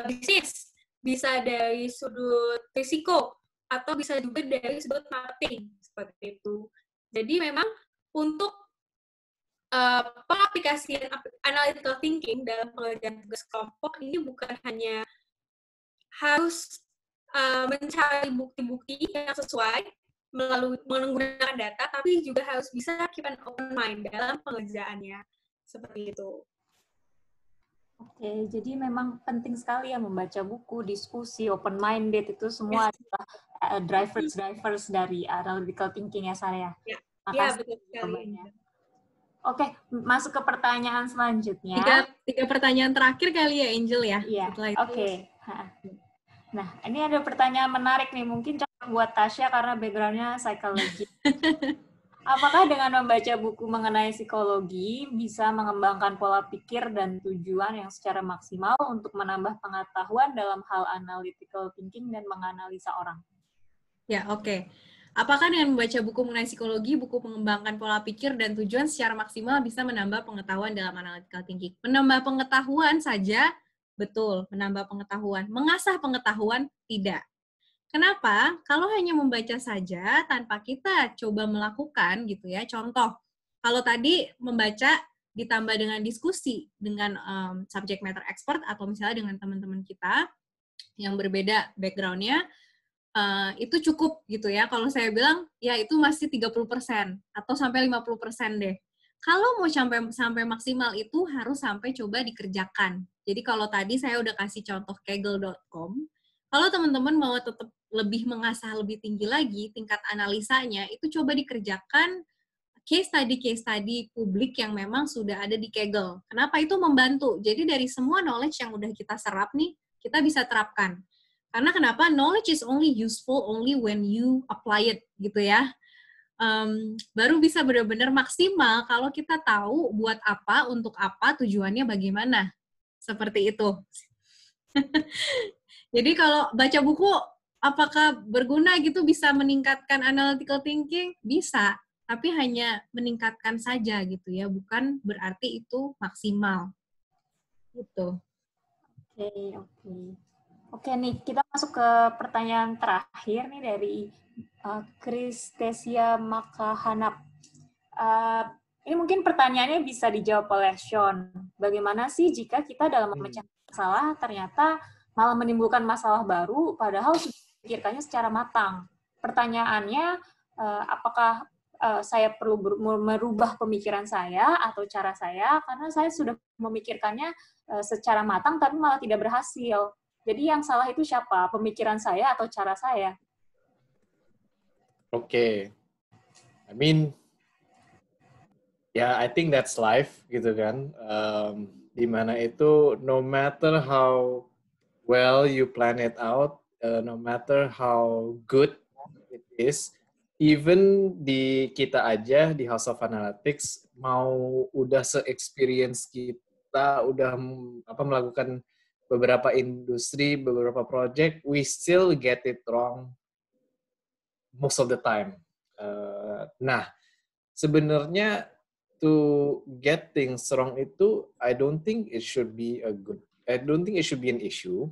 bisnis, bisa dari sudut risiko, atau bisa juga dari sudut marketing, seperti itu. Jadi memang untuk pengaplikasian analytical thinking dalam pengerjaan tugas kelompok ini bukan hanya harus mencari bukti-bukti yang sesuai melalui menggunakan data, tapi juga harus bisa keep an open mind dalam pengerjaannya. Seperti itu. Oke, jadi memang penting sekali ya membaca buku, diskusi, open-minded, itu semua adalah drivers dari analytical thinking ya, Sarah? Ya, makasih betul sekali. Oke, masuk ke pertanyaan selanjutnya. Tiga pertanyaan terakhir kali ya, Angel ya? Iya, oke. Nah, ini ada pertanyaan menarik nih, mungkin cocok buat Tasya karena background-nya psikologi. Apakah dengan membaca buku mengenai psikologi bisa mengembangkan pola pikir dan tujuan yang secara maksimal untuk menambah pengetahuan dalam hal analytical thinking dan menganalisa orang? Ya, oke. Apakah dengan membaca buku mengenai psikologi, buku mengembangkan pola pikir dan tujuan secara maksimal bisa menambah pengetahuan dalam analytical thinking? Menambah pengetahuan saja, betul, menambah pengetahuan. Mengasah pengetahuan, tidak. Kenapa? Kalau hanya membaca saja tanpa kita coba melakukan gitu ya. Contoh, kalau tadi membaca ditambah dengan diskusi dengan subject matter expert atau misalnya dengan teman-teman kita yang berbeda background-nya, itu cukup gitu ya. Kalau saya bilang ya itu masih 30% atau sampai 50% deh. Kalau mau sampai maksimal itu harus sampai coba dikerjakan. Jadi kalau tadi saya udah kasih contoh kaggle.com, kalau teman-teman mau tetap lebih mengasah lebih tinggi lagi tingkat analisanya, itu coba dikerjakan case study publik yang memang sudah ada di Kaggle. Kenapa itu membantu? Jadi dari semua knowledge yang udah kita serap nih, kita bisa terapkan. Karena kenapa? Knowledge is only useful only when you apply it, gitu ya. Baru bisa benar-benar maksimal kalau kita tahu buat apa, untuk apa, tujuannya bagaimana. Seperti itu. Jadi kalau baca buku, apakah berguna gitu bisa meningkatkan analytical thinking? Bisa, tapi hanya meningkatkan saja gitu ya, bukan berarti itu maksimal. Gitu. Oke nih, kita masuk ke pertanyaan terakhir nih dari Kristesia Makahanap. Ini mungkin pertanyaannya bisa dijawab oleh Sean. Bagaimana sih jika kita dalam memecahkan masalah ternyata malah menimbulkan masalah baru, padahal sudah memikirkannya secara matang? Pertanyaannya, apakah saya perlu merubah pemikiran saya atau cara saya, karena saya sudah memikirkannya secara matang, tapi malah tidak berhasil. Jadi yang salah itu siapa? Pemikiran saya atau cara saya? Oke. I mean, I think that's life, gitu kan. Dimana itu, no matter how well you plan it out, no matter how good it is, even di kita aja, di House of Analytics, mau udah se-experience kita, udah melakukan beberapa industri, beberapa project, we still get it wrong most of the time. Nah, sebenarnya to get things wrong itu, I don't think it should be an issue.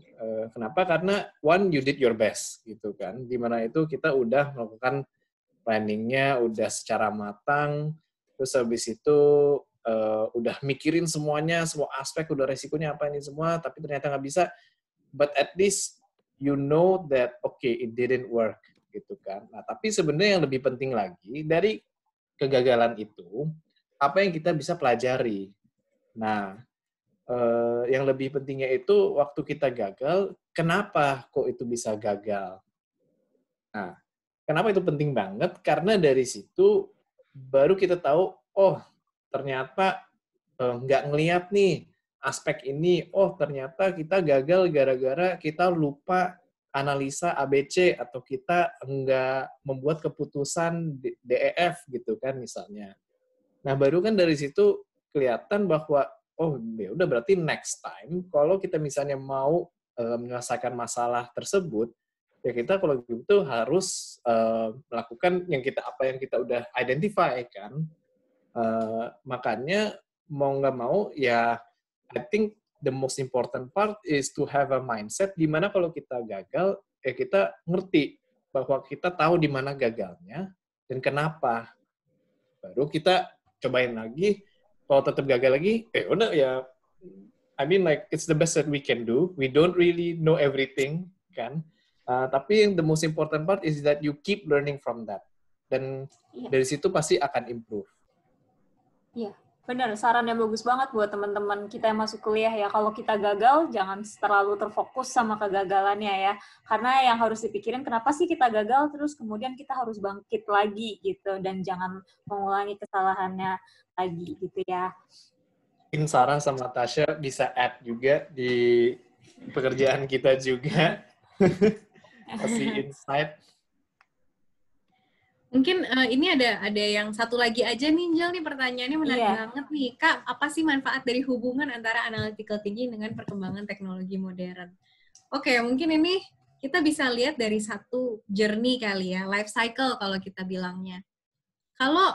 Kenapa? Karena one, you did your best, gitu kan. Dimana itu kita udah melakukan planningnya, udah secara matang, terus habis itu udah mikirin semuanya, semua aspek, udah resikonya apa ini semua, tapi ternyata nggak bisa. But at least you know that, okay, it didn't work, gitu kan. Nah, tapi sebenarnya yang lebih penting lagi, dari kegagalan itu, apa yang kita bisa pelajari. Nah, yang lebih pentingnya itu, waktu kita gagal, kenapa kok itu bisa gagal? Nah, kenapa itu penting banget? Karena dari situ, baru kita tahu, oh, ternyata nggak ngeliat nih aspek ini, oh ternyata kita gagal gara-gara kita lupa analisa ABC atau kita nggak membuat keputusan DEF gitu kan misalnya. Nah baru kan dari situ kelihatan bahwa oh ya udah berarti next time kalau kita misalnya mau menyelesaikan masalah tersebut ya kita kalau gitu harus melakukan apa yang kita udah identify kan. Makanya mau nggak mau ya I think the most important part is to have a mindset di mana kalau kita gagal ya kita ngerti bahwa kita tahu di mana gagalnya dan kenapa. Baru kita cobain lagi, kalau tetap gagal lagi udah ya I mean like it's the best that we can do. We don't really know everything kan. Tapi the most important part is that you keep learning from that. Dan dari situ pasti akan improve. Iya, benar. Saran yang bagus banget buat teman-teman kita yang masuk kuliah ya. Kalau kita gagal, jangan terlalu terfokus sama kegagalannya ya. Karena yang harus dipikirin, kenapa sih kita gagal, terus kemudian kita harus bangkit lagi gitu. Dan jangan mengulangi kesalahannya lagi gitu ya. Mungkin Sarah sama Tasha bisa add juga di pekerjaan kita juga. Kasih insight. Mungkin ini ada yang satu lagi aja nih, Jel, nih pertanyaannya menarik banget nih. Kak, apa sih manfaat dari hubungan antara analytical thinking dengan perkembangan teknologi modern? Oke, mungkin ini kita bisa lihat dari satu journey kali ya, life cycle kalau kita bilangnya. Kalau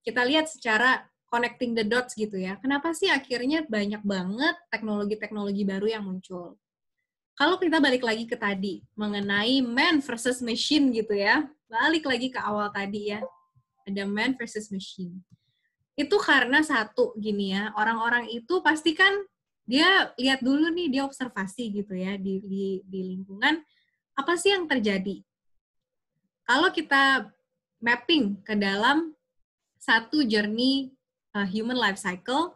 kita lihat secara connecting the dots gitu ya, kenapa sih akhirnya banyak banget teknologi-teknologi baru yang muncul? Kalau kita balik lagi ke tadi, mengenai man versus machine gitu ya, balik lagi ke awal tadi ya, ada man versus machine. Itu karena satu, gini ya, orang-orang itu pasti kan dia lihat dulu nih, dia observasi gitu ya, di lingkungan, apa sih yang terjadi? Kalau kita mapping ke dalam satu journey human life cycle,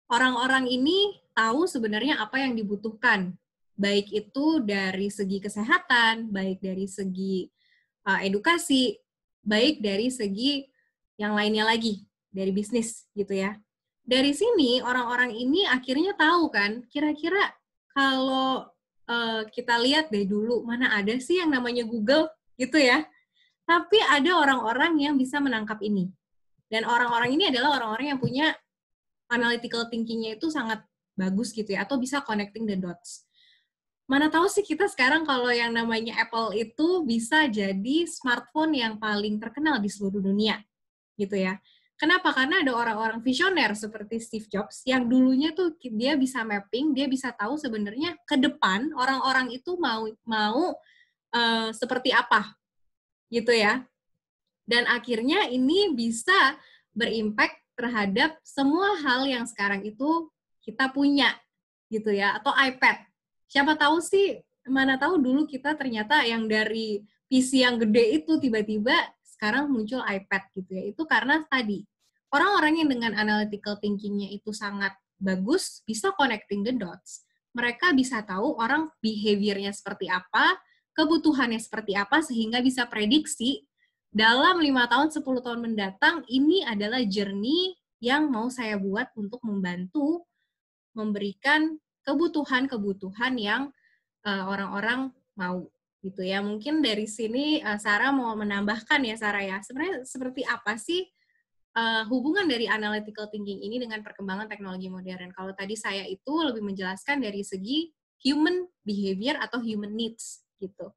orang-orang ini tahu sebenarnya apa yang dibutuhkan, baik itu dari segi kesehatan, baik dari segi edukasi, baik dari segi yang lainnya lagi, dari bisnis gitu ya. Dari sini orang-orang ini akhirnya tahu kan, kira-kira kalau kita lihat deh dulu, mana ada sih yang namanya Google gitu ya. Tapi ada orang-orang yang bisa menangkap ini. Dan orang-orang ini adalah orang-orang yang punya analytical thinking-nya itu sangat bagus gitu ya, atau bisa connecting the dots. Mana tahu sih kita sekarang kalau yang namanya Apple itu bisa jadi smartphone yang paling terkenal di seluruh dunia, gitu ya. Kenapa? Karena ada orang-orang visioner seperti Steve Jobs yang dulunya tuh dia bisa mapping, dia bisa tahu sebenarnya ke depan orang-orang itu mau seperti apa, gitu ya. Dan akhirnya ini bisa berimpact terhadap semua hal yang sekarang itu kita punya, gitu ya, atau iPad. Siapa tahu sih, mana tahu dulu kita ternyata yang dari PC yang gede itu tiba-tiba sekarang muncul iPad gitu ya. Itu karena tadi, orang-orang yang dengan analytical thinking-nya itu sangat bagus, bisa connecting the dots. Mereka bisa tahu orang behavior-nya seperti apa, kebutuhannya seperti apa, sehingga bisa prediksi dalam 5 tahun, 10 tahun mendatang, ini adalah journey yang mau saya buat untuk membantu memberikan kebutuhan-kebutuhan yang orang-orang mau gitu ya. Mungkin dari sini Sarah mau menambahkan ya, Sarah ya. Sebenarnya seperti apa sih hubungan dari analytical thinking ini dengan perkembangan teknologi modern? Kalau tadi saya itu lebih menjelaskan dari segi human behavior atau human needs gitu.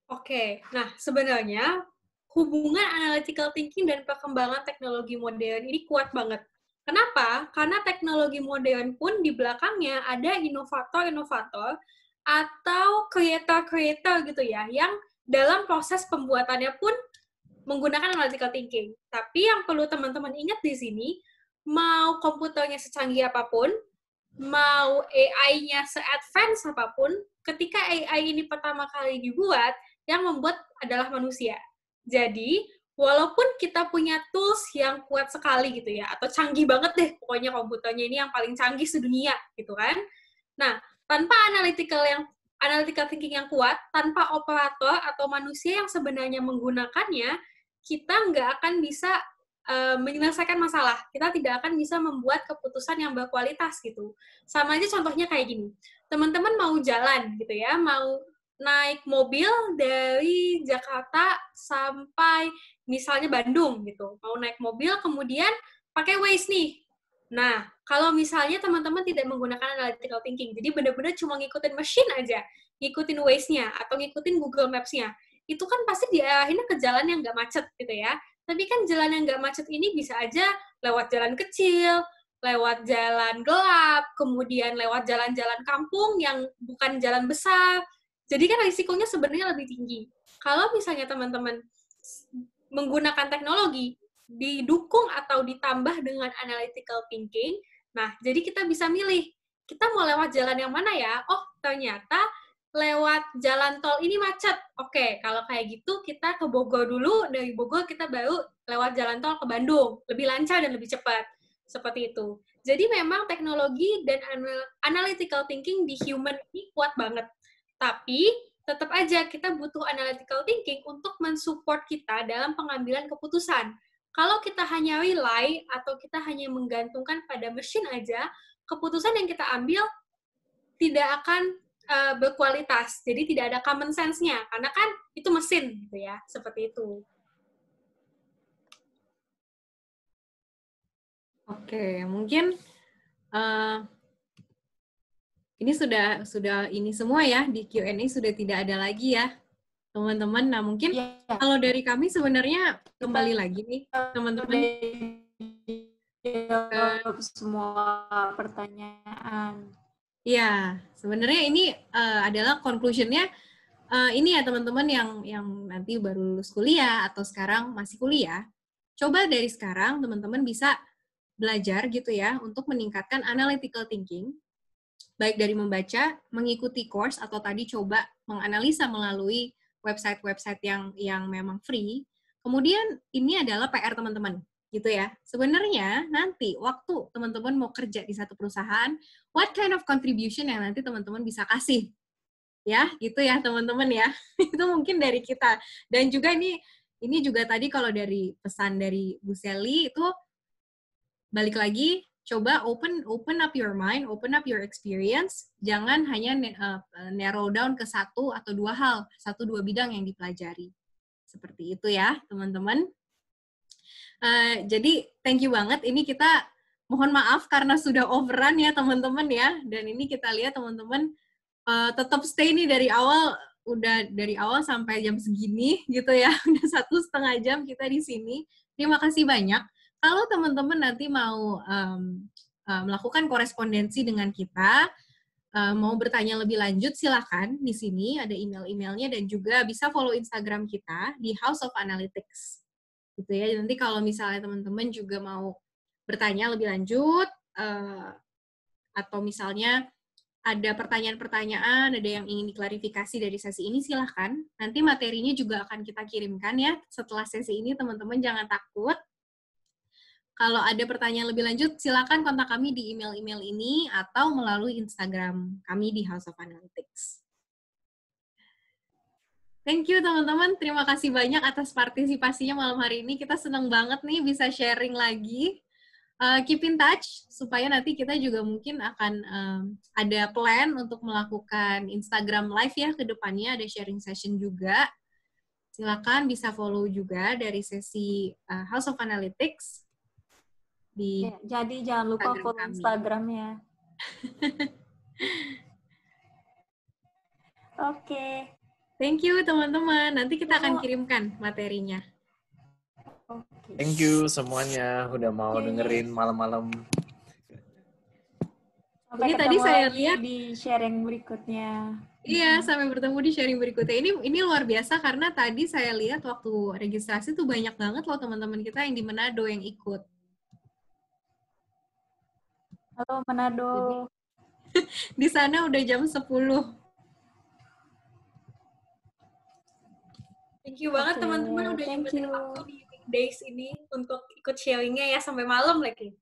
Oke, nah sebenarnya hubungan analytical thinking dan perkembangan teknologi modern ini kuat banget. Kenapa? Karena teknologi modern pun di belakangnya ada inovator-inovator atau creator-creator gitu ya, yang dalam proses pembuatannya pun menggunakan analytical thinking. Tapi yang perlu teman-teman ingat di sini, mau komputernya secanggih apapun, mau AI-nya se-advance apapun, ketika AI ini pertama kali dibuat, yang membuat adalah manusia. Jadi, walaupun kita punya tools yang kuat sekali gitu ya, atau canggih banget deh, pokoknya komputernya ini yang paling canggih sedunia gitu kan. Nah, tanpa analytical thinking yang kuat, tanpa operator atau manusia yang sebenarnya menggunakannya, kita nggak akan bisa menyelesaikan masalah. Kita tidak akan bisa membuat keputusan yang berkualitas gitu. Sama aja contohnya kayak gini. Teman-teman mau jalan gitu ya, mau naik mobil dari Jakarta sampai misalnya Bandung gitu. Mau naik mobil kemudian pakai Waze nih. Nah, kalau misalnya teman-teman tidak menggunakan analytical thinking, jadi benar-benar cuma ngikutin mesin aja, ngikutin Waze-nya atau ngikutin Google Maps-nya, itu kan pasti diarahinnya ke jalan yang nggak macet gitu ya. Tapi kan jalan yang nggak macet ini bisa aja lewat jalan kecil, lewat jalan gelap, kemudian lewat jalan-jalan kampung yang bukan jalan besar. Jadi kan risikonya sebenarnya lebih tinggi. Kalau misalnya teman-teman menggunakan teknologi, didukung atau ditambah dengan analytical thinking, nah jadi kita bisa milih, kita mau lewat jalan yang mana ya? Oh, ternyata lewat jalan tol ini macet. Oke, kalau kayak gitu kita ke Bogor dulu, dari Bogor kita baru lewat jalan tol ke Bandung. Lebih lancar dan lebih cepat. Seperti itu. Jadi memang teknologi dan analytical thinking di human ini kuat banget. Tapi tetap aja kita butuh analytical thinking untuk mensupport kita dalam pengambilan keputusan. Kalau kita hanya rely atau kita hanya menggantungkan pada mesin aja, keputusan yang kita ambil tidak akan berkualitas. Jadi tidak ada common sense-nya, karena kan itu mesin gitu ya, seperti itu. Oke, mungkin ini sudah ini semua ya, di Q&A sudah tidak ada lagi ya, teman-teman. Nah, mungkin kalau dari kami sebenarnya kembali lagi nih, teman-teman. Semua pertanyaan. Ya, sebenarnya ini adalah conclusion-nya. Ini ya teman-teman yang nanti baru lulus kuliah atau sekarang masih kuliah. Coba dari sekarang teman-teman bisa belajar gitu ya untuk meningkatkan analytical thinking, baik dari membaca, mengikuti course, atau tadi coba menganalisa melalui website-website yang memang free. Kemudian ini adalah PR teman-teman, gitu ya. Sebenarnya nanti waktu teman-teman mau kerja di satu perusahaan, what kind of contribution yang nanti teman-teman bisa kasih? Ya, gitu ya teman-teman ya. Itu mungkin dari kita. Dan juga ini juga tadi kalau dari pesan dari Bu Sally itu balik lagi, coba open up your mind, open up your experience, jangan hanya narrow down ke satu atau dua hal, satu dua bidang yang dipelajari. Seperti itu ya, teman-teman. Jadi, thank you banget. Ini kita mohon maaf karena sudah overrun ya, teman-teman ya. Dan ini kita lihat teman-teman tetap stay nih dari awal sampai jam segini gitu ya. Udah 1,5 jam kita di sini. Terima kasih banyak. Kalau teman-teman nanti mau melakukan korespondensi dengan kita, mau bertanya lebih lanjut, silakan di sini ada email-emailnya dan juga bisa follow Instagram kita di House of Analytics. Gitu ya. Nanti kalau misalnya teman-teman juga mau bertanya lebih lanjut atau misalnya ada pertanyaan-pertanyaan, ada yang ingin diklarifikasi dari sesi ini, silahkan. Nanti materinya juga akan kita kirimkan ya. Setelah sesi ini, teman-teman jangan takut. Kalau ada pertanyaan lebih lanjut, silakan kontak kami di email-email ini atau melalui Instagram kami di House of Analytics. Thank you teman-teman, terima kasih banyak atas partisipasinya malam hari ini. Kita senang banget nih bisa sharing lagi. Keep in touch, supaya nanti kita juga mungkin akan ada plan untuk melakukan Instagram Live ya ke depannya, ada sharing session juga. Silakan bisa follow juga dari sesi House of Analytics. Jadi jangan lupa follow Instagramnya. Oke. Thank you teman-teman. Nanti kita akan kirimkan materinya. Thank you semuanya udah mau dengerin malam-malam. Sampai ini tadi saya lihat di sharing berikutnya. Iya, sampai bertemu di sharing berikutnya. Ini luar biasa karena tadi saya lihat waktu registrasi tuh banyak banget loh teman-teman kita yang di Manado yang ikut. Halo Manado. Di sana udah jam 10. Thank you banget teman-teman udah nyempetin waktu di weekdays ini untuk ikut sharingnya ya sampai malam lagi.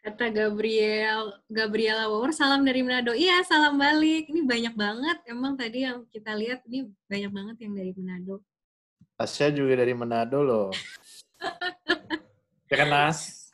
Kata Gabriela Wower, salam dari Manado. Iya, salam balik. Ini banyak banget. Emang tadi yang kita lihat, ini banyak banget yang dari Manado. Tasya juga dari Manado loh. Ya kan, Nas?